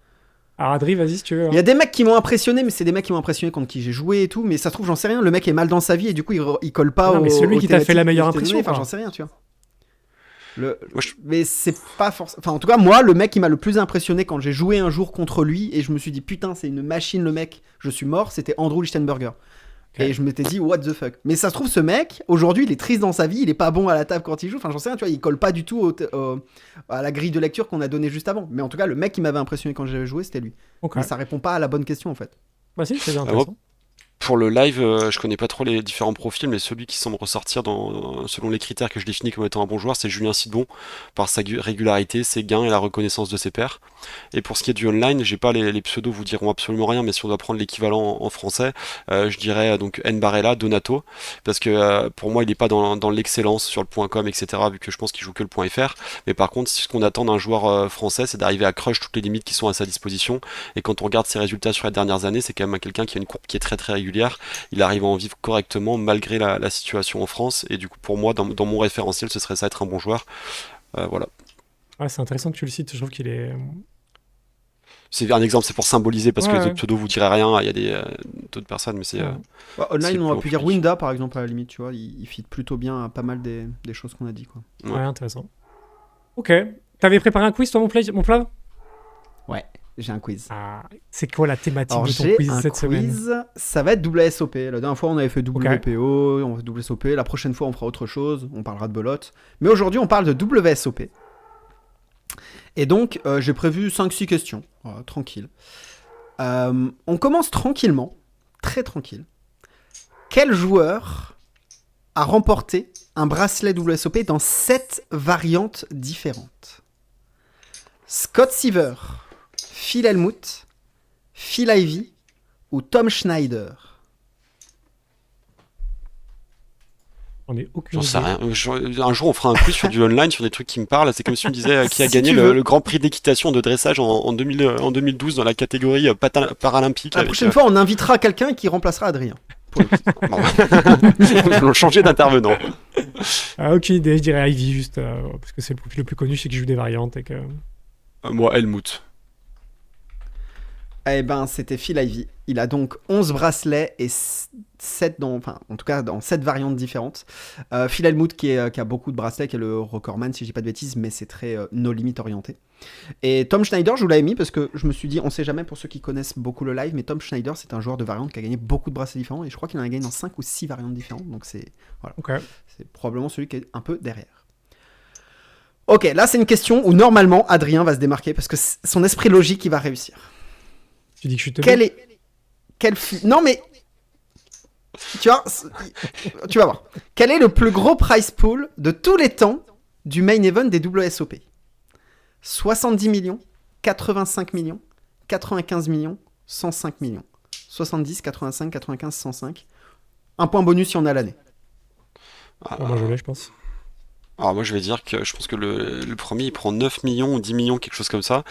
Speaker 2: Alors Adri, vas-y si tu veux.
Speaker 3: Il y a des mecs qui m'ont impressionné, mais c'est des mecs qui m'ont impressionné contre qui j'ai joué et tout. Mais ça se trouve, j'en sais rien. Le mec est mal dans sa vie et du coup, il colle pas
Speaker 2: Non, mais celui
Speaker 3: aux
Speaker 2: qui t'a fait la
Speaker 3: thématiques
Speaker 2: meilleure
Speaker 3: que je t'ai données.
Speaker 2: impression,
Speaker 3: Enfin,
Speaker 2: quoi.
Speaker 3: j'en sais rien, tu vois.
Speaker 4: Moi,
Speaker 3: Mais c'est pas forcément. Enfin, en tout cas, moi, le mec qui m'a le plus impressionné quand j'ai joué un jour contre lui et je me suis dit, putain, c'est une machine, le mec, je suis mort, c'était Andrew Lichtenberger.
Speaker 2: Ok.
Speaker 3: Et je m'étais dit, what the fuck. Mais ça se trouve, ce mec, aujourd'hui, il est triste dans sa vie, il est pas bon à la table quand il joue. Enfin, j'en sais rien, tu vois, il colle pas du tout à la grille de lecture qu'on a donnée juste avant. Mais en tout cas, le mec qui m'avait impressionné quand j'avais joué, c'était lui.
Speaker 2: Ok.
Speaker 3: Mais ça répond pas à la bonne question, en fait.
Speaker 2: Bah si, c'est bien
Speaker 4: moi,
Speaker 2: intéressant.
Speaker 4: Pour le live, je connais pas trop les différents profils, mais celui qui semble ressortir selon les critères que je définis comme étant un bon joueur, c'est Julien Sidbon, par sa régularité, ses gains et la reconnaissance de ses pairs. Et pour ce qui est du online, j'ai pas les pseudos vous diront absolument rien, mais si on doit prendre l'équivalent en français, je dirais donc Nbarella, Donato, parce que pour moi il est pas dans l'excellence sur le .com, etc., vu que je pense qu'il joue que le .fr. Mais par contre, ce qu'on attend d'un joueur français, c'est d'arriver à crush toutes les limites qui sont à sa disposition. Et quand on regarde ses résultats sur les dernières années, c'est quand même quelqu'un qui a une courbe qui est très très régulière. Il arrive à en vivre correctement malgré la situation en France. Et du coup, pour moi, dans mon référentiel, ce serait ça, être un bon joueur. Voilà.
Speaker 2: Ouais, c'est intéressant que tu le cites. Je trouve qu'il est.
Speaker 4: C'est un exemple, c'est pour symboliser, parce que
Speaker 2: Ouais,
Speaker 4: les
Speaker 2: ouais.
Speaker 4: autres pseudos vous diraient rien. Il y a d'autres personnes, mais c'est.
Speaker 2: Ouais.
Speaker 3: Bah, online,
Speaker 4: C'est
Speaker 3: on aurait
Speaker 4: plus
Speaker 3: pu dire
Speaker 4: public.
Speaker 3: Winda, par exemple, à la limite, tu vois. Il fit plutôt bien à pas mal des choses qu'on a dit, quoi.
Speaker 2: Ouais, intéressant. Ok. T'avais préparé un quiz, toi, mon Flav?
Speaker 3: Ouais, j'ai un quiz.
Speaker 2: Ah, c'est quoi la thématique
Speaker 3: Alors,
Speaker 2: de ton
Speaker 3: j'ai
Speaker 2: quiz
Speaker 3: un
Speaker 2: cette semaine?
Speaker 3: quiz, ça va être WSOP. La dernière fois, on avait fait WPO, on fait WSOP. La prochaine fois, on fera autre chose. On parlera de belote. Mais aujourd'hui, on parle de WSOP. Et donc, j'ai prévu 5-6 questions. Voilà, tranquille. On commence tranquillement. Très tranquille. Quel joueur a remporté un bracelet WSOP dans 7 variantes différentes? Scott Seaver, Phil Hellmuth, Phil Ivey ou Tom Schneider?
Speaker 2: On est aucune
Speaker 4: J'en sais
Speaker 2: idée.
Speaker 4: rien. Un jour, on fera un quiz sur du online, sur des trucs qui me parlent. C'est comme si on me disait qui a
Speaker 3: Si
Speaker 4: gagné
Speaker 3: tu veux.
Speaker 4: le Grand Prix d'équitation de dressage en 2012 dans la catégorie paralympique.
Speaker 3: La prochaine fois, on invitera quelqu'un qui remplacera Adrien.
Speaker 4: Bon. Nous allons changer d'intervenant.
Speaker 2: Ah, aucune idée. Je dirais Ivy, juste parce que c'est le profil le plus connu, c'est qu'il joue des variantes. Et que...
Speaker 4: Moi, Helmut.
Speaker 3: Eh ben, c'était Phil Ivey. Il a donc 11 bracelets et 7 dans 7 variantes différentes. Phil Hellmuth qui a beaucoup de bracelets, qui est le recordman, si je dis pas de bêtises, mais c'est très no limit orienté. Et Tom Schneider, je vous l'avais mis parce que je me suis dit, on sait jamais pour ceux qui connaissent beaucoup le live, mais Tom Schneider, c'est un joueur de variante qui a gagné beaucoup de bracelets différents et je crois qu'il en a gagné dans 5 ou 6 variantes différentes. Donc c'est
Speaker 2: Ok.
Speaker 3: probablement celui qui est un peu derrière. Ok, là c'est une question où normalement Adrien va se démarquer parce que son esprit logique, il va réussir.
Speaker 2: Tu dis que je suis teubé.
Speaker 3: Non mais tu vois, tu vas voir. Quel est le plus gros prize pool de tous les temps du main event des WSOP? 70 millions, 85 millions, 95 millions, 105 millions. 70, 85, 95, 105. Un point bonus si on a l'année.
Speaker 2: Bon, moi, je l'ai, je pense.
Speaker 4: Alors moi je vais dire que je pense que le premier il prend 9 millions ou 10 millions, quelque chose comme ça.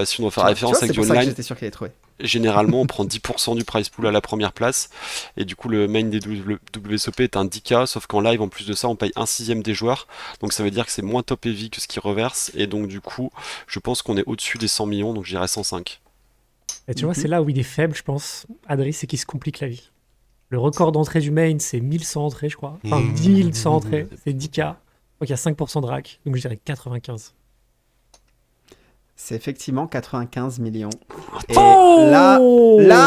Speaker 4: Si on doit faire référence
Speaker 3: Tu vois,
Speaker 4: avec
Speaker 3: c'est
Speaker 4: du
Speaker 3: pour ça que
Speaker 4: online,
Speaker 3: j'étais sûr qu'il allait trouver.
Speaker 4: généralement on prend 10% du prize pool à la première place. Et du coup le main des WSOP est un 10K, sauf qu'en live en plus de ça on paye 1/6 des joueurs. Donc ça veut dire que c'est moins top heavy que ce qu'ils reversent. Et donc du coup je pense qu'on est au-dessus des 100 millions, donc je dirais 105.
Speaker 2: Et tu vois, c'est là où il est faible, je pense. Adri, c'est qu'il se complique la vie. Le record d'entrée du main, c'est 1100 entrées, je crois. Enfin, 10 100 entrées, c'est 10K. Donc il y a 5% de rack, donc je dirais 95.
Speaker 3: C'est effectivement 95 millions. Et
Speaker 2: Oh
Speaker 3: là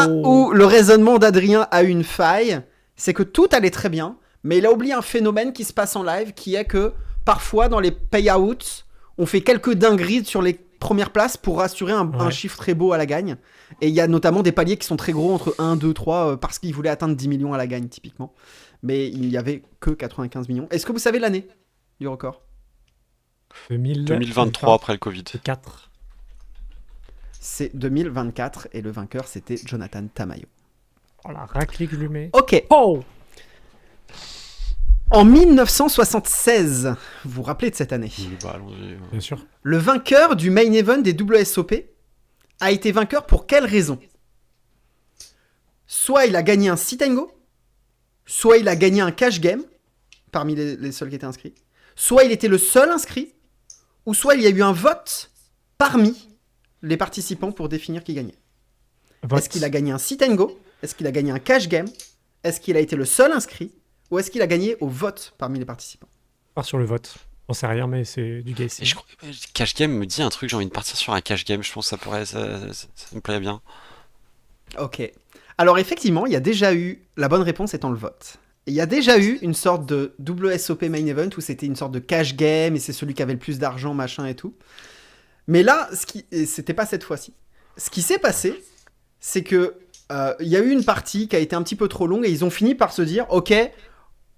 Speaker 3: où le raisonnement d'Adrien a une faille, c'est que tout allait très bien, mais il a oublié un phénomène qui se passe en live, qui est que parfois dans les payouts, on fait quelques dingueries sur les premières places pour assurer un chiffre très beau à la gagne. Et il y a notamment des paliers qui sont très gros, entre 1, 2, 3, parce qu'ils voulaient atteindre 10 millions à la gagne, typiquement. Mais il n'y avait que 95 millions. Est-ce que vous savez l'année du record?
Speaker 4: 2023 après le Covid.
Speaker 2: 4.
Speaker 3: C'est 2024 et le vainqueur c'était Jonathan Tamayo.
Speaker 2: Oh la raclée que je lui mets.
Speaker 3: Ok.
Speaker 2: Oh
Speaker 3: En 1976, vous vous rappelez de cette année,
Speaker 4: Bah, allons-y.
Speaker 2: Bien sûr.
Speaker 3: le vainqueur du main event des WSOP a été vainqueur pour quelle raison? Soit il a gagné un sit and go, soit il a gagné un cash game, parmi les seuls qui étaient inscrits, soit il était le seul inscrit, ou soit il y a eu un vote parmi les participants pour définir qui gagnait.
Speaker 2: Vote.
Speaker 3: Est-ce qu'il a gagné un sit and go? Est-ce qu'il a gagné un cash game? Est-ce qu'il a été le seul inscrit? Ou est-ce qu'il a gagné au vote parmi les participants?
Speaker 2: On part sur le vote. On sait rien, mais c'est du
Speaker 4: Et
Speaker 2: guessing.
Speaker 4: je crois cash game me dit un truc, j'ai envie de partir sur un cash game, je pense que ça me plairait bien.
Speaker 3: Ok. Alors effectivement, il y a déjà eu, la bonne réponse étant le vote. Et il y a déjà eu une sorte de WSOP main event où c'était une sorte de cash game et c'est celui qui avait le plus d'argent, machin et tout. Mais là, c'était pas cette fois-ci. Ce qui s'est passé, c'est que il y a eu une partie qui a été un petit peu trop longue et ils ont fini par se dire ok,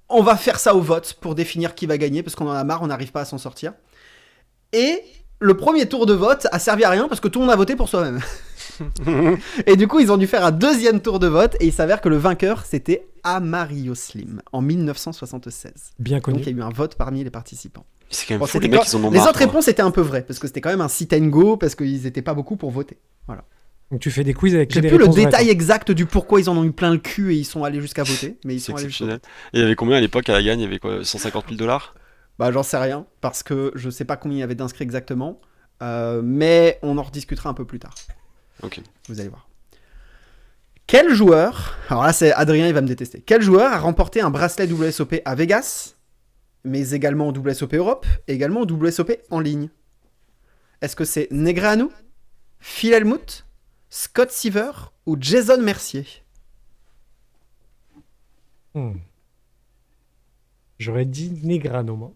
Speaker 3: on va faire ça au vote pour définir qui va gagner parce qu'on en a marre, on n'arrive pas à s'en sortir. Et le premier tour de vote a servi à rien parce que tout le monde a voté pour soi-même. Et du coup, ils ont dû faire un deuxième tour de vote et il s'avère que le vainqueur, c'était Amarillo Slim en 1976.
Speaker 2: Bien connu.
Speaker 3: Donc il y a eu un vote parmi les participants.
Speaker 4: C'est quand même
Speaker 3: Bon,
Speaker 4: fou, les
Speaker 3: c'était
Speaker 4: mecs, ils en ont
Speaker 3: les
Speaker 4: marre.
Speaker 3: autres
Speaker 4: quoi.
Speaker 3: réponses étaient un peu vraies parce que c'était quand même un sit and go parce qu'ils étaient pas beaucoup pour voter.
Speaker 2: Donc tu fais des quiz avec
Speaker 3: J'ai
Speaker 2: des
Speaker 3: plus le
Speaker 2: réponses vraies,
Speaker 3: détail
Speaker 2: quoi.
Speaker 3: exact du pourquoi ils en ont eu plein le cul et ils sont allés jusqu'à voter, mais ils
Speaker 4: C'est
Speaker 3: sont allés jusqu'à voter.
Speaker 4: exceptionnel. Et il y avait combien à l'époque à la gagne? Il y avait quoi, 150 000 $?
Speaker 3: Bah j'en sais rien parce que je sais pas combien il y avait d'inscrits exactement, mais on en rediscutera un peu plus tard.
Speaker 4: Ok.
Speaker 3: Vous allez voir. Quel joueur, alors là c'est Adrien, il va me détester. Quel joueur a remporté un bracelet WSOP à Vegas, mais également au WSOP Europe, et également au WSOP en ligne? Est-ce que c'est Negreanu, Phil Hellmuth, Scott Seaver ou Jason Mercier?
Speaker 2: J'aurais dit Negrano, moi.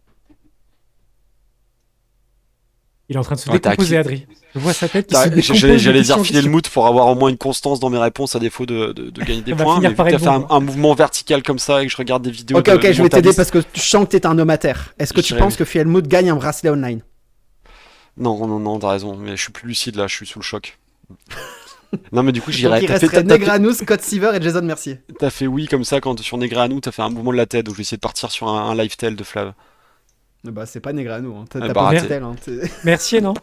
Speaker 2: Il est en train de se
Speaker 4: Ouais, t'as
Speaker 2: décomposer,
Speaker 4: acquis.
Speaker 2: Adri. Je vois sa tête qui se décompose.
Speaker 4: J'allais
Speaker 2: de
Speaker 4: dire
Speaker 2: question en
Speaker 4: filer le
Speaker 2: question.
Speaker 4: mood pour avoir au moins une constance dans mes réponses à défaut de gagner des
Speaker 2: Ça va
Speaker 4: points.
Speaker 2: finir
Speaker 4: Mais vu
Speaker 2: par
Speaker 4: que
Speaker 2: être
Speaker 4: t'as fait
Speaker 2: bon,
Speaker 4: un mouvement vertical comme ça et que je regarde des vidéos
Speaker 3: Ok,
Speaker 4: de
Speaker 3: je vais t'aider
Speaker 4: mentalistes-
Speaker 3: parce que je sens que t'es un homme à terre. Est-ce que
Speaker 4: Je
Speaker 3: tu
Speaker 4: dirais
Speaker 3: penses
Speaker 4: oui.
Speaker 3: que Phil Hellmuth gagne un bracelet online?
Speaker 4: Non, t'as raison. Mais je suis plus lucide là, je suis sous le choc. Non, mais du coup,
Speaker 3: Donc
Speaker 4: j'irais.
Speaker 3: il resterait Negreanu, Scott Seaver et Jason Mercier.
Speaker 4: T'as fait oui comme ça quand sur Negreanu, t'as fait un mouvement de la tête. Donc je vais essayer de partir sur un live tell de Flav.
Speaker 3: Bah c'est pas Negreanu, hein. T'as
Speaker 4: Ah,
Speaker 3: pas
Speaker 4: bah,
Speaker 3: vu
Speaker 4: raté.
Speaker 3: tel, hein.
Speaker 2: Mercier, non?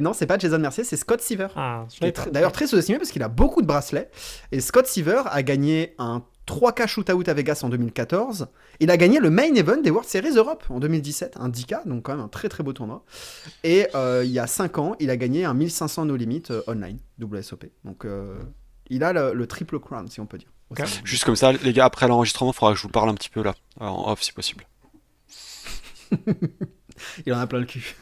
Speaker 3: Non, c'est pas Jason Mercier, c'est Scott Seaver.
Speaker 2: Ah, je
Speaker 3: Qui est d'ailleurs très sous-estimé parce qu'il a beaucoup de bracelets. Et Scott Seaver a gagné un 3K shootout à Vegas en 2014. Il a gagné le main event des World Series Europe en 2017, un 10K, donc quand même un très très beau tournoi. Et il y a 5 ans, il a gagné un 1500 no limit online, WSOP. Donc il a le triple crown, si on peut dire.
Speaker 2: Ok.
Speaker 4: Juste comme ça, les gars, après l'enregistrement, il faudra que je vous parle un petit peu là, en off si possible.
Speaker 3: Il en a plein le cul.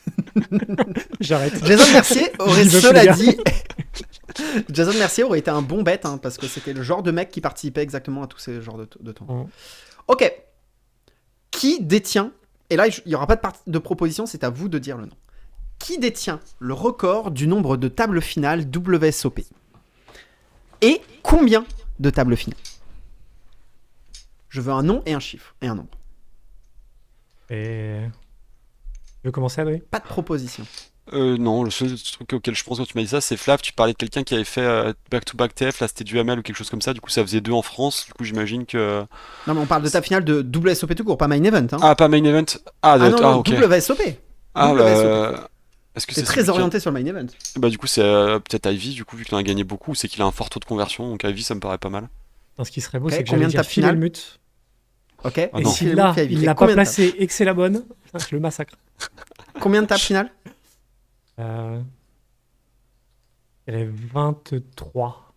Speaker 2: J'arrête.
Speaker 3: Jason Mercier aurait,
Speaker 2: J'y vais,
Speaker 3: cela
Speaker 2: les gars.
Speaker 3: dit, Jason Mercier aurait été un bon bet hein, parce que c'était le genre de mec qui participait exactement à tous ces genres de temps.
Speaker 2: Mm.
Speaker 3: Ok. Qui détient, et là il n'y aura pas de proposition, c'est à vous de dire le nom. Qui détient le record du nombre de tables finales WSOP? Et combien de tables finales? Je veux un nom et un chiffre, et un nombre.
Speaker 2: Et... Tu veux commencer, Adri?
Speaker 3: Pas de proposition.
Speaker 4: Non, le seul truc auquel je pense quand tu m'as dit ça, c'est Flav, tu parlais de quelqu'un qui avait fait back-to-back TF, là c'était du ML ou quelque chose comme ça, du coup ça faisait 2 en France, du coup j'imagine que...
Speaker 3: Non mais on parle de table finale de WSOP tout court, pas main event. Hein.
Speaker 4: Ah, pas main event? Ah,
Speaker 3: Ah non, non,
Speaker 4: ok.
Speaker 3: WSOP.
Speaker 4: Ah,
Speaker 3: WSOP.
Speaker 4: est-ce que
Speaker 3: C'est
Speaker 4: c'est
Speaker 3: très
Speaker 4: celui qui a-
Speaker 3: orienté sur le main event.
Speaker 4: Bah du coup c'est peut-être Ivy, du coup vu qu'il en a gagné beaucoup, c'est qu'il a un fort taux de conversion, donc Ivy ça me paraît pas mal.
Speaker 2: Non, ce qui serait beau,
Speaker 3: Ok,
Speaker 2: c'est que
Speaker 3: combien
Speaker 2: j'allais
Speaker 3: de
Speaker 2: dire
Speaker 3: tables
Speaker 2: Phil
Speaker 3: finales
Speaker 2: Hellmuth.
Speaker 3: Ok.
Speaker 4: Ah
Speaker 2: Et
Speaker 4: non.
Speaker 2: s'il l'a, il l'a pas
Speaker 3: Combien de
Speaker 2: placé et que c'est la bonne, putain, je le massacre.
Speaker 3: Combien de tables finales?
Speaker 2: Elle est 23.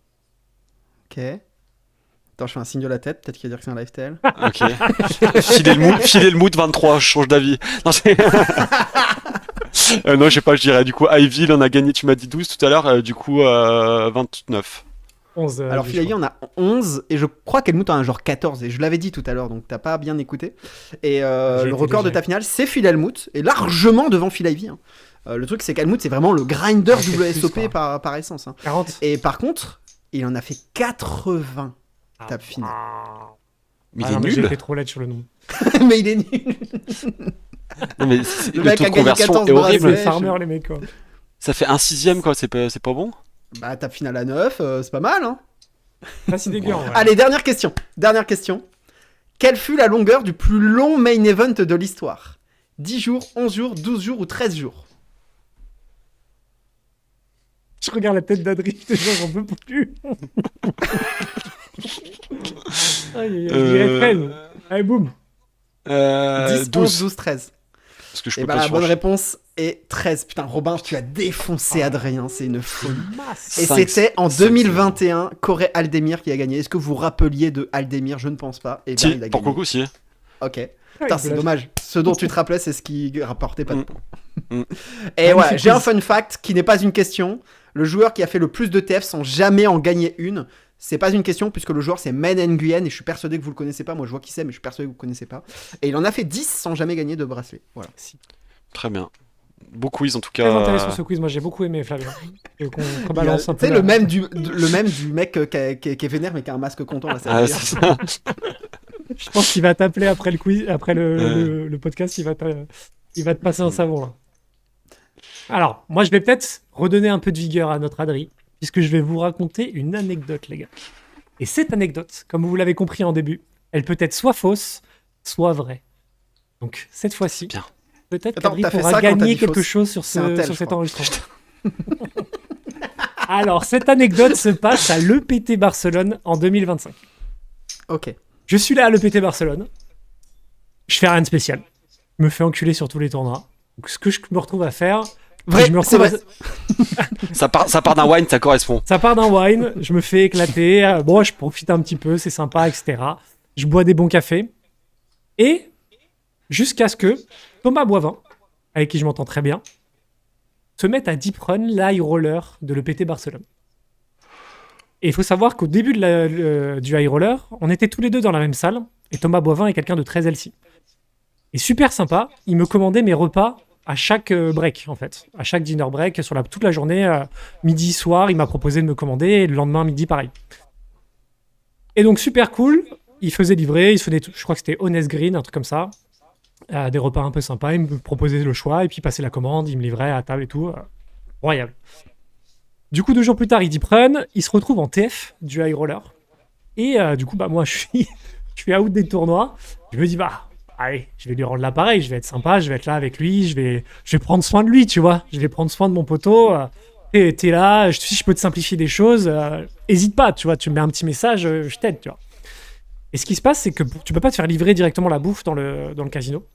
Speaker 3: Ok. Attends, je fais un signe de la tête, peut-être qu'il va dire que c'est un lifestyle.
Speaker 4: Ok. Filer le mood 23, je change d'avis. Non, non, je sais pas, je dirais du coup Ivy, il en a gagné, tu m'as dit 12 tout à l'heure, du coup 29.
Speaker 2: 11.
Speaker 3: Alors,
Speaker 2: Adri,
Speaker 3: Phil
Speaker 2: je
Speaker 3: Ivy, on a 11, et je crois qu'Helmut en a genre 14, et je l'avais dit tout à l'heure, donc t'as pas bien écouté. Et
Speaker 2: J'ai
Speaker 3: le
Speaker 2: été
Speaker 3: record de
Speaker 2: léger.
Speaker 3: ta finale, c'est Phil Hellmuth, et largement devant Phil Ivy. Hein. Le truc, c'est qu'Helmut, c'est vraiment le grinder
Speaker 2: Ah, c'est plus,
Speaker 3: WSOP
Speaker 2: quoi.
Speaker 3: par essence. Hein.
Speaker 2: 40.
Speaker 3: Et par contre, il en a fait 80 tables finales.
Speaker 4: Mais
Speaker 2: Ah
Speaker 4: il
Speaker 2: non,
Speaker 4: est
Speaker 2: mais
Speaker 4: nul.
Speaker 2: j'étais trop laid sur le nom.
Speaker 3: Mais il est nul.
Speaker 4: Non, mais
Speaker 3: Le
Speaker 4: le
Speaker 3: mec
Speaker 4: taux
Speaker 3: a
Speaker 4: de
Speaker 3: gagné
Speaker 4: conversion
Speaker 3: 14
Speaker 4: est horrible.
Speaker 3: bracelets.
Speaker 2: Les farmers, les mecs, quoi.
Speaker 4: Ça fait 1/6, quoi, c'est pas bon?
Speaker 3: Bah, table finale à 9, c'est pas mal, hein.
Speaker 2: Pas si dégueu, en vrai.
Speaker 3: Allez, dernière question. Dernière question. Quelle fut la longueur du plus long main event de l'histoire? 10 jours, 11 jours, 12 jours ou 13 jours?
Speaker 2: Je regarde la tête d'Adri, déjà, j'en peux plus. Aïe, aïe, aïe, je dirais 13. Allez, boum.
Speaker 3: 10,
Speaker 4: 12.
Speaker 3: 11, 12, 13.
Speaker 4: Parce que je
Speaker 3: Et
Speaker 4: peux
Speaker 3: bah
Speaker 4: pas
Speaker 3: la bonne
Speaker 4: changer.
Speaker 3: réponse est 13. Putain, Robin, tu as défoncé Adrien, c'est une folie.
Speaker 2: Masse.
Speaker 3: Et
Speaker 4: 5,
Speaker 3: c'était en
Speaker 4: 5,
Speaker 3: 2021, Corée Aldemir qui a gagné. Est-ce que vous vous rappeliez de Aldemir? Je ne pense pas. Et bien,
Speaker 4: Si,
Speaker 3: il a
Speaker 4: pour
Speaker 3: gagné.
Speaker 4: Coco, si.
Speaker 3: Ok.
Speaker 2: Ouais,
Speaker 3: Putain,
Speaker 2: il
Speaker 3: c'est
Speaker 2: peut la-
Speaker 3: dommage. Ce dont tu te rappelais, c'est ce qui rapportait pas de
Speaker 4: Mm.
Speaker 3: points.
Speaker 4: Mm.
Speaker 3: Et
Speaker 2: Magnifique
Speaker 3: ouais, j'ai
Speaker 2: quiz.
Speaker 3: un fun fact qui n'est pas une question. Le joueur qui a fait le plus de TF sans jamais en gagner une, c'est pas une question puisque le joueur c'est Men Nguyen et je suis persuadé que vous le connaissez pas. Moi je vois qui c'est, mais je suis persuadé que vous le connaissez pas. Et il en a fait 10 sans jamais gagner de bracelet. Voilà.
Speaker 4: Très bien. quiz en tout
Speaker 2: Très
Speaker 4: cas.
Speaker 2: intéressant ce quiz, moi j'ai beaucoup aimé Flavien. Et qu'on balance un
Speaker 3: Tu
Speaker 2: peu.
Speaker 3: sais, le même du mec qui est vénère mais qui a un masque content. Là,
Speaker 4: Ah, c'est ça.
Speaker 2: Je pense qu'il va t'appeler après le quiz, après le podcast, il va te passer un savon là. Alors, moi je vais peut-être redonner un peu de vigueur à notre Adri, puisque je vais vous raconter une anecdote, les gars. Et cette anecdote, comme vous l'avez compris en début, elle peut être soit fausse, soit vraie. Donc cette fois-ci,
Speaker 4: Bien.
Speaker 2: peut-être
Speaker 3: Attends,
Speaker 2: qu'Adri
Speaker 3: t'as fait
Speaker 2: pourra
Speaker 3: ça quand t'as
Speaker 2: gagner
Speaker 3: dit
Speaker 2: quelque
Speaker 3: fausse.
Speaker 2: chose sur,
Speaker 3: C'est un tel,
Speaker 2: sur
Speaker 3: je
Speaker 2: cet
Speaker 3: crois.
Speaker 2: enregistrement. Alors, cette anecdote se passe à l'EPT Barcelone en 2025.
Speaker 3: Ok.
Speaker 2: Je suis là à l'EPT Barcelone. Je fais rien de spécial. Je me fais enculer sur tous les tournois. Donc, ce que je me retrouve à faire...
Speaker 3: Vrai,
Speaker 2: je me
Speaker 3: c'est
Speaker 2: retrouve
Speaker 3: vrai.
Speaker 4: Ça part d'un wine, ça correspond.
Speaker 2: Ça part d'un wine, je me fais éclater. Bon, je profite un petit peu, c'est sympa, etc. Je bois des bons cafés. Et jusqu'à ce que Thomas Boivin, avec qui je m'entends très bien, se mette à deep run l'high roller de l'EPT Barcelone. Et il faut savoir qu'au début du high roller, on était tous les deux dans la même salle. Et Thomas Boivin est quelqu'un de très healthy. Et super sympa, il me commandait mes repas à chaque break, en fait. À chaque dinner break, sur toute la journée, midi, soir, il m'a proposé de me commander, et le lendemain, midi, pareil. Et donc, super cool, il faisait livrer, je crois que c'était Honest Green, un truc comme ça, des repas un peu sympas, il me proposait le choix, et puis il passait la commande, il me livrait à table et tout, royal. Du coup, 2 jours plus tard, il dit prenne, il se retrouve en TF du high roller, et du coup, bah moi, je suis out des tournois, je me dis, bah, allez, je vais lui rendre l'appareil, je vais être sympa, je vais être là avec lui, je vais prendre soin de lui, tu vois. Je vais prendre soin de mon poteau. T'es là, si je peux te simplifier des choses, hésite pas, tu vois. Tu me mets un petit message, je t'aide, tu vois. Et ce qui se passe, c'est que tu peux pas te faire livrer directement la bouffe dans le casino.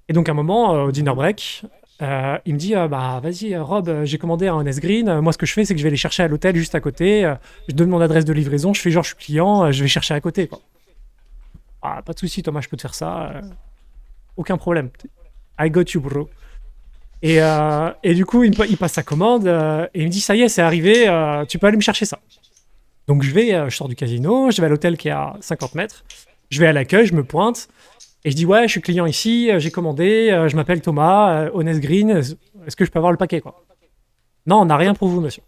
Speaker 2: Et donc, à un moment, au dinner break, il me dit, bah vas-y, Rob, j'ai commandé un Honest Green. Moi, ce que je fais, c'est que je vais les chercher à l'hôtel juste à côté. Je donne mon adresse de livraison, je fais genre, je suis client, je vais chercher à côté, quoi. Ah, pas de souci, Thomas, je peux te faire ça. Aucun problème. I got you, bro. Et du coup, il passe sa commande et il me dit, ça y est, c'est arrivé, tu peux aller me chercher ça. Donc je sors du casino, je vais à l'hôtel qui est à 50 mètres, je vais à l'accueil, je me pointe et je dis, ouais, je suis client ici, j'ai commandé, je m'appelle Thomas, Honest Green, est-ce que je peux avoir le paquet, quoi? Non, on n'a rien pour vous, monsieur.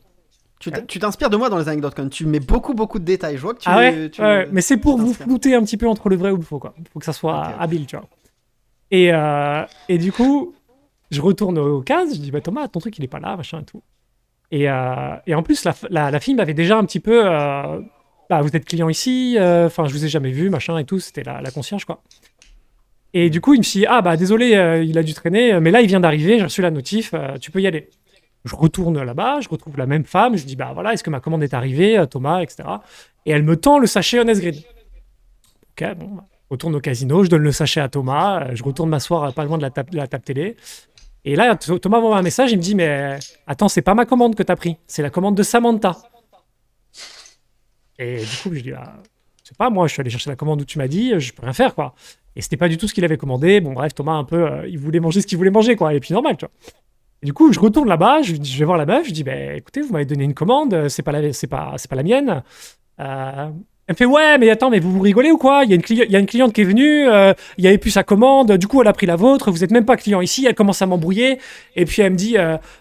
Speaker 3: Tu t'inspires de moi dans les anecdotes quand même. Tu mets beaucoup de détails. Je vois que tu.
Speaker 2: Ah ouais, ouais, mais c'est pour
Speaker 3: tu
Speaker 2: vous
Speaker 3: t'inspires.
Speaker 2: flouter un petit peu entre le vrai ou le faux, quoi. Il faut que ça soit
Speaker 3: Ok.
Speaker 2: habile, tu vois. Et du coup, je retourne aux cases, je dis, bah Thomas, ton truc, il est pas là, machin et tout. Et en plus, la fille m'avait déjà un petit peu... bah, vous êtes client ici, enfin, je vous ai jamais vu, machin et tout, c'était la concierge, quoi. Et du coup, il me dit, ah bah désolé, il a dû traîner, mais là, il vient d'arriver, j'ai reçu la notif, tu peux y aller. Je retourne là-bas, je retrouve la même femme, je dis, bah voilà, est-ce que ma commande est arrivée, Thomas, etc. Et elle me tend le sachet Honest Green. Ok, bon, bah, je retourne au casino, je donne le sachet à Thomas, je retourne m'asseoir pas loin de la table télé. Et là, Thomas m'envoie un message, il me dit, mais attends, c'est pas ma commande que t'as pris, c'est la commande de Samantha. Et du coup, je dis, ah, je sais pas, moi, je suis allé chercher la commande où tu m'as dit, je peux rien faire, quoi. Et c'était pas du tout ce qu'il avait commandé. Bon, bref, Thomas, un peu, il voulait manger ce qu'il voulait manger, quoi. Et puis normal, tu vois. Et du coup, je retourne là-bas, je vais voir la meuf, je dis, bah, écoutez, vous m'avez donné une commande, c'est pas la mienne. Elle me fait, ouais, mais attends, mais vous rigolez ou quoi? Il y a une cliente qui est venue, il y avait plus sa commande, du coup, elle a pris la vôtre, vous êtes même pas client ici, elle commence à m'embrouiller, et puis elle me dit,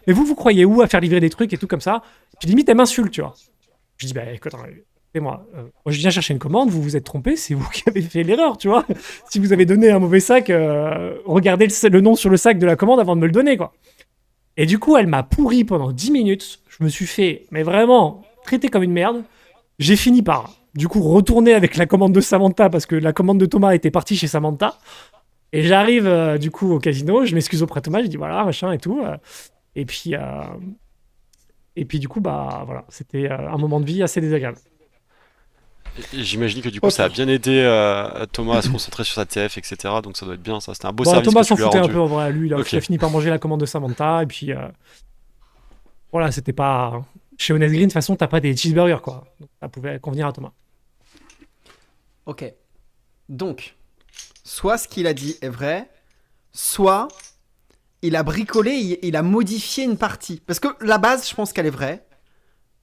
Speaker 2: mais vous croyez où à faire livrer des trucs et tout comme ça? Et puis limite, elle m'insulte, tu vois. Je dis, bah, écoute, moi, je viens chercher une commande, vous vous êtes trompé, c'est vous qui avez fait l'erreur, tu vois. Si vous avez donné un mauvais sac, regardez le nom sur le sac de la commande avant de me le donner, quoi. Et du coup, elle m'a pourri pendant 10 minutes. Je me suis fait, mais vraiment, traiter comme une merde. J'ai fini par, du coup, retourner avec la commande de Samantha parce que la commande de Thomas était partie chez Samantha. Et j'arrive, du coup, au casino. Je m'excuse auprès de Thomas. Je dis, voilà, machin et tout. Et puis, du coup, bah, voilà. C'était un moment de vie assez désagréable.
Speaker 4: Et j'imagine que du coup, ça a bien aidé Thomas à se concentrer sur sa TF, etc. Donc ça doit être bien, ça. C'était un beau
Speaker 2: Bon,
Speaker 4: service
Speaker 2: Thomas
Speaker 4: que
Speaker 2: s'en
Speaker 4: tu lui as
Speaker 2: foutait un
Speaker 4: rendu.
Speaker 2: peu en vrai. Lui,
Speaker 4: Ok.
Speaker 2: il a fini par manger la commande de Samantha. Et puis, voilà, c'était pas. Chez Honest Green, de toute façon, t'as pas des cheeseburgers, quoi. Donc, ça pouvait convenir à Thomas.
Speaker 3: Ok. Donc, soit ce qu'il a dit est vrai, soit il a bricolé, il a modifié une partie. Parce que la base, je pense qu'elle est vraie.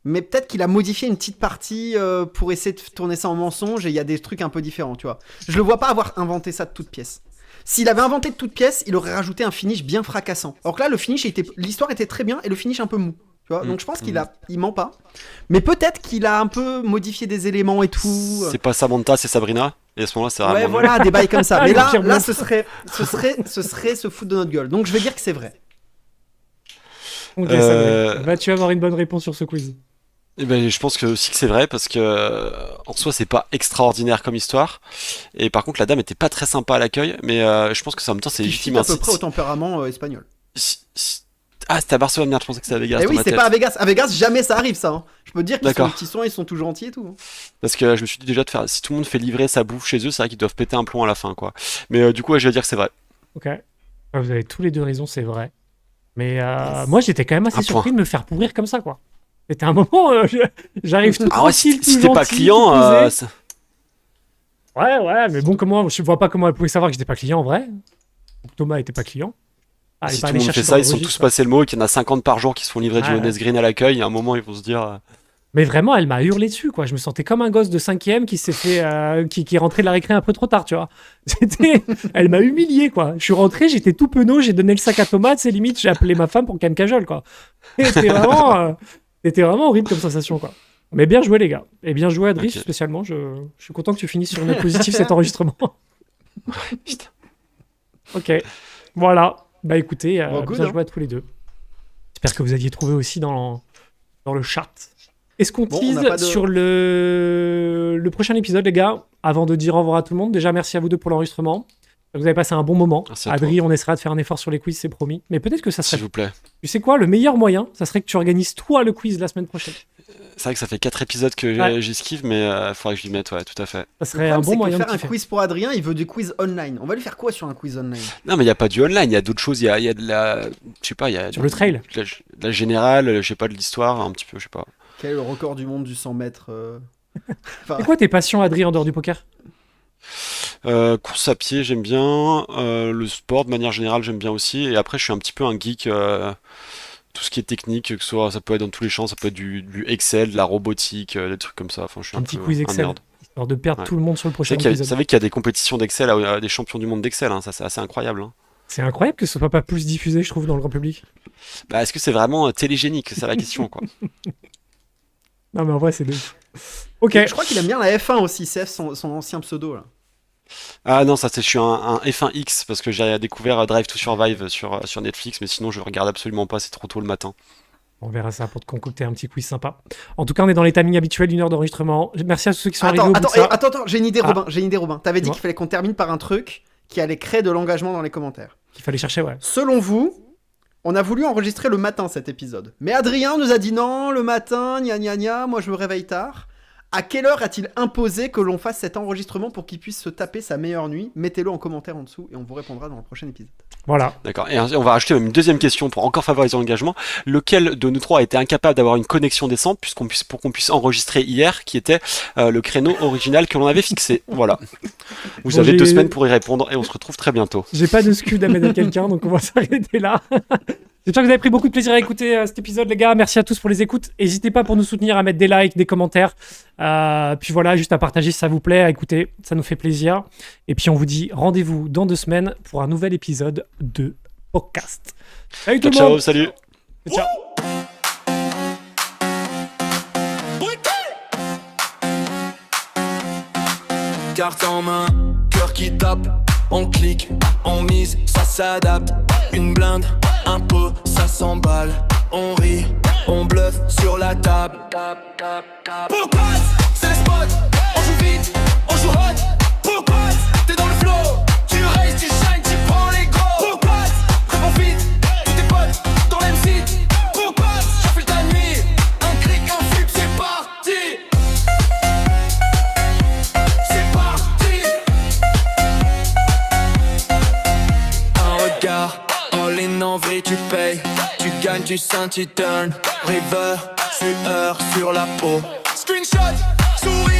Speaker 3: Mais peut-être qu'il a modifié une petite partie pour essayer de tourner ça en mensonge et il y a des trucs un peu différents, tu vois. Je le vois pas avoir inventé ça de toute pièce. S'il avait inventé de toutes pièces, il aurait rajouté un finish bien fracassant. Alors que là, l'histoire était très bien et le finish un peu mou. Tu vois, donc je pense il ment pas. Mais peut-être qu'il a un peu modifié des éléments et tout.
Speaker 4: C'est pas Samantha, c'est Sabrina. Et à ce moment-là, c'est vraiment.
Speaker 3: Ouais, voilà, des bails comme ça. Mais là,
Speaker 2: pire
Speaker 3: ce serait se foutre de notre gueule. Donc je vais dire que c'est vrai.
Speaker 2: Ok, vas-tu avoir une bonne réponse sur ce quiz?
Speaker 4: Eh ben, je pense que aussi que c'est vrai parce que en soi c'est pas extraordinaire comme histoire et par contre la dame était pas très sympa à l'accueil mais je pense que ça, en même temps c'est
Speaker 3: Qui
Speaker 4: légitime.
Speaker 3: fit à peu près au tempérament espagnol.
Speaker 4: Ah, c'était à Barcelone, merde, je pensais que c'était à Vegas.
Speaker 3: Eh
Speaker 4: dans
Speaker 3: oui,
Speaker 4: ma
Speaker 3: c'est
Speaker 4: tête.
Speaker 3: pas à Vegas. À Vegas, jamais ça arrive ça. Hein. Je peux te dire qu'ils sont
Speaker 4: D'accord.
Speaker 3: petits soins, ils sont tout gentils et tout. Hein.
Speaker 4: Parce que je me suis dit déjà de faire si tout le monde fait livrer sa bouffe chez eux, c'est vrai qu'ils doivent péter un plomb à la fin quoi. Mais du coup, ouais, je vais dire que c'est vrai.
Speaker 2: Ok. Vous avez tous les deux raison, c'est vrai. Mais moi, j'étais quand même assez
Speaker 4: Un
Speaker 2: surpris
Speaker 4: point.
Speaker 2: de me faire pourrir comme ça, quoi. C'était un moment, j'arrive tout
Speaker 4: Ah ouais,
Speaker 2: tranquille,
Speaker 4: si
Speaker 2: tout
Speaker 4: t'es pas
Speaker 2: gentil,
Speaker 4: client,
Speaker 2: tout posé. Ouais, mais bon, comment, je vois pas comment elle pouvait savoir que j'étais pas client en vrai. Thomas était pas client. Elle est
Speaker 4: si
Speaker 2: pas
Speaker 4: tout
Speaker 2: allée
Speaker 4: le monde
Speaker 2: chercher
Speaker 4: fait
Speaker 2: dans
Speaker 4: ça,
Speaker 2: le
Speaker 4: ils sont
Speaker 2: registre.
Speaker 4: tous passés le mot et qu'il y en a 50 par jour qui se font livrer du
Speaker 2: Ouais.
Speaker 4: Honest Green à l'accueil. Il y a un moment, ils vont se dire.
Speaker 2: Mais vraiment, elle m'a hurlé dessus, quoi. Je me sentais comme un gosse de 5e qui s'est fait, qui est rentré de la récré un peu trop tard, tu vois. Elle m'a humilié, quoi. Je suis rentré, j'étais tout penaud, j'ai donné le sac à tomates, c'est limite, j'ai appelé ma femme pour qu'elle me cajole, quoi. C'était vraiment horrible comme sensation, quoi. Mais bien joué, les gars. Et bien joué, Adrien,
Speaker 4: Ok.
Speaker 2: spécialement. Je suis content que tu finisses sur une note positive cet enregistrement.
Speaker 4: Putain.
Speaker 2: Ok. Voilà. Bah écoutez,
Speaker 3: Bon, good,
Speaker 2: bien
Speaker 3: hein.
Speaker 2: joué à tous les deux. J'espère que vous aviez trouvé aussi dans le chat. Est-ce qu'on
Speaker 3: Bon, on
Speaker 2: tease
Speaker 3: n'a pas de-
Speaker 2: sur le prochain épisode, les gars, avant de dire au revoir à tout le monde? Déjà, merci à vous deux pour l'enregistrement. Vous avez passé un bon moment.
Speaker 4: Merci à
Speaker 2: Adrien, on essaiera de faire un effort sur les quiz, c'est promis. Mais peut-être que ça
Speaker 4: S'il
Speaker 2: serait...
Speaker 4: vous plaît.
Speaker 2: Tu sais quoi, le meilleur moyen, ça serait que tu organises toi le quiz la semaine prochaine.
Speaker 4: C'est vrai que ça fait 4 épisodes que
Speaker 2: Ouais.
Speaker 4: j'esquive, mais il faudrait que je m'y mette, ouais, tout à fait.
Speaker 2: Ça
Speaker 3: Le
Speaker 2: serait
Speaker 3: problème,
Speaker 2: un
Speaker 3: c'est
Speaker 2: bon
Speaker 3: que
Speaker 2: moyen de
Speaker 3: faire un
Speaker 2: kiffer.
Speaker 3: quiz pour Adrien, il veut des quiz online. On va lui faire quoi sur un quiz online?
Speaker 4: Non, mais il n'y a pas du online, il y a d'autres choses. Il y a de la. Je sais pas, il y a.
Speaker 2: Sur le trail.
Speaker 4: De la générale, je sais pas, de l'histoire, un petit peu, je sais pas.
Speaker 3: Quel est le record du monde du 100 mètres Enfin,
Speaker 2: C'est quoi tes passions, Adrien, en dehors du poker?
Speaker 4: Course à pied, j'aime bien. Le sport, de manière générale, j'aime bien aussi. Et après, je suis un petit peu un geek. Tout ce qui est technique, que ce soit, ça peut être dans tous les champs, ça peut être du Excel, de la robotique, des trucs comme ça. Enfin, je suis
Speaker 2: Un
Speaker 4: un
Speaker 2: petit
Speaker 4: peu
Speaker 2: quiz
Speaker 4: un
Speaker 2: Excel,
Speaker 4: nerd.
Speaker 2: histoire de perdre
Speaker 4: Ouais.
Speaker 2: tout le monde sur le
Speaker 4: Vous
Speaker 2: prochain
Speaker 4: savez
Speaker 2: épisode.
Speaker 4: qu'il y a des compétitions d'Excel, des champions du monde d'Excel, hein, ça c'est assez incroyable. Hein.
Speaker 2: C'est incroyable que ce soit pas plus diffusé, je trouve, dans le grand public.
Speaker 4: Bah, est-ce que c'est vraiment télégénique? C'est la question, quoi.
Speaker 2: Non, mais en vrai, c'est de ouf. Ok.
Speaker 3: je crois qu'il aime bien la F1 aussi, c'est son ancien pseudo là.
Speaker 4: Ah non, je suis un F1X parce que j'ai découvert Drive to Survive sur Netflix, mais sinon je regarde absolument pas, c'est trop tôt le matin.
Speaker 2: On verra ça pour te concocter un petit quiz sympa. En tout cas, on est dans les timings habituels d'une heure d'enregistrement. Merci à tous ceux qui sont arrivés au bout de ça.
Speaker 3: Attends, j'ai une idée,
Speaker 2: Ah.
Speaker 3: Robin. J'ai une idée, Robin. T'avais dit
Speaker 2: Dis-moi.
Speaker 3: qu'il fallait qu'on termine par un truc qui allait créer de l'engagement dans les commentaires.
Speaker 2: Qu'il fallait chercher, ouais.
Speaker 3: Selon vous, on a voulu enregistrer le matin cet épisode. Mais Adrien nous a dit non, le matin, gna gna gna, moi je me réveille tard. À quelle heure a-t-il imposé que l'on fasse cet enregistrement pour qu'il puisse se taper sa meilleure nuit? Mettez-le en commentaire en dessous et on vous répondra dans le prochain épisode.
Speaker 2: Voilà.
Speaker 4: D'accord. Et on va rajouter même une deuxième question pour encore favoriser l'engagement. Lequel de nous trois a été incapable d'avoir une connexion décente pour qu'on puisse enregistrer hier, qui était le créneau original que l'on avait fixé. Voilà. Vous
Speaker 2: Bon,
Speaker 4: avez 2
Speaker 2: j'ai-
Speaker 4: semaines pour y répondre et on se retrouve très bientôt.
Speaker 2: J'ai pas de scud à mettre à quelqu'un, donc on va s'arrêter là. J'espère que vous avez pris beaucoup de plaisir à écouter cet épisode, les gars. Merci à tous pour les écoutes. N'hésitez pas pour nous soutenir à mettre des likes, des commentaires. Puis voilà, juste à partager si ça vous plaît, à écouter, ça nous fait plaisir. Et puis on vous dit rendez-vous dans 2 semaines pour un nouvel épisode de podcast. Salut tout
Speaker 4: Ciao,
Speaker 2: le monde.
Speaker 4: ciao, salut.
Speaker 2: Ciao.
Speaker 5: Carte en main, cœur qui tape, on clique, on mise, ça s'adapte. Une blinde, un pot, ça s'emballe. On rit, on bluffe sur la table. Pourquoi c'est le spot, on joue vite, on joue hot. Pourquoi t'es dans le flow, tu races, tu shines, tu prends les gros. Pourquoi réponds vite, tous tes potes dans l'MC. Pourquoi j'appelle ta nuit, un clic, un flip, c'est parti. C'est parti. Un regard, all in en vrai tu payes. Tu gagnes, tu sens, tu turn. River, sueur sur la peau. Screenshot, souris.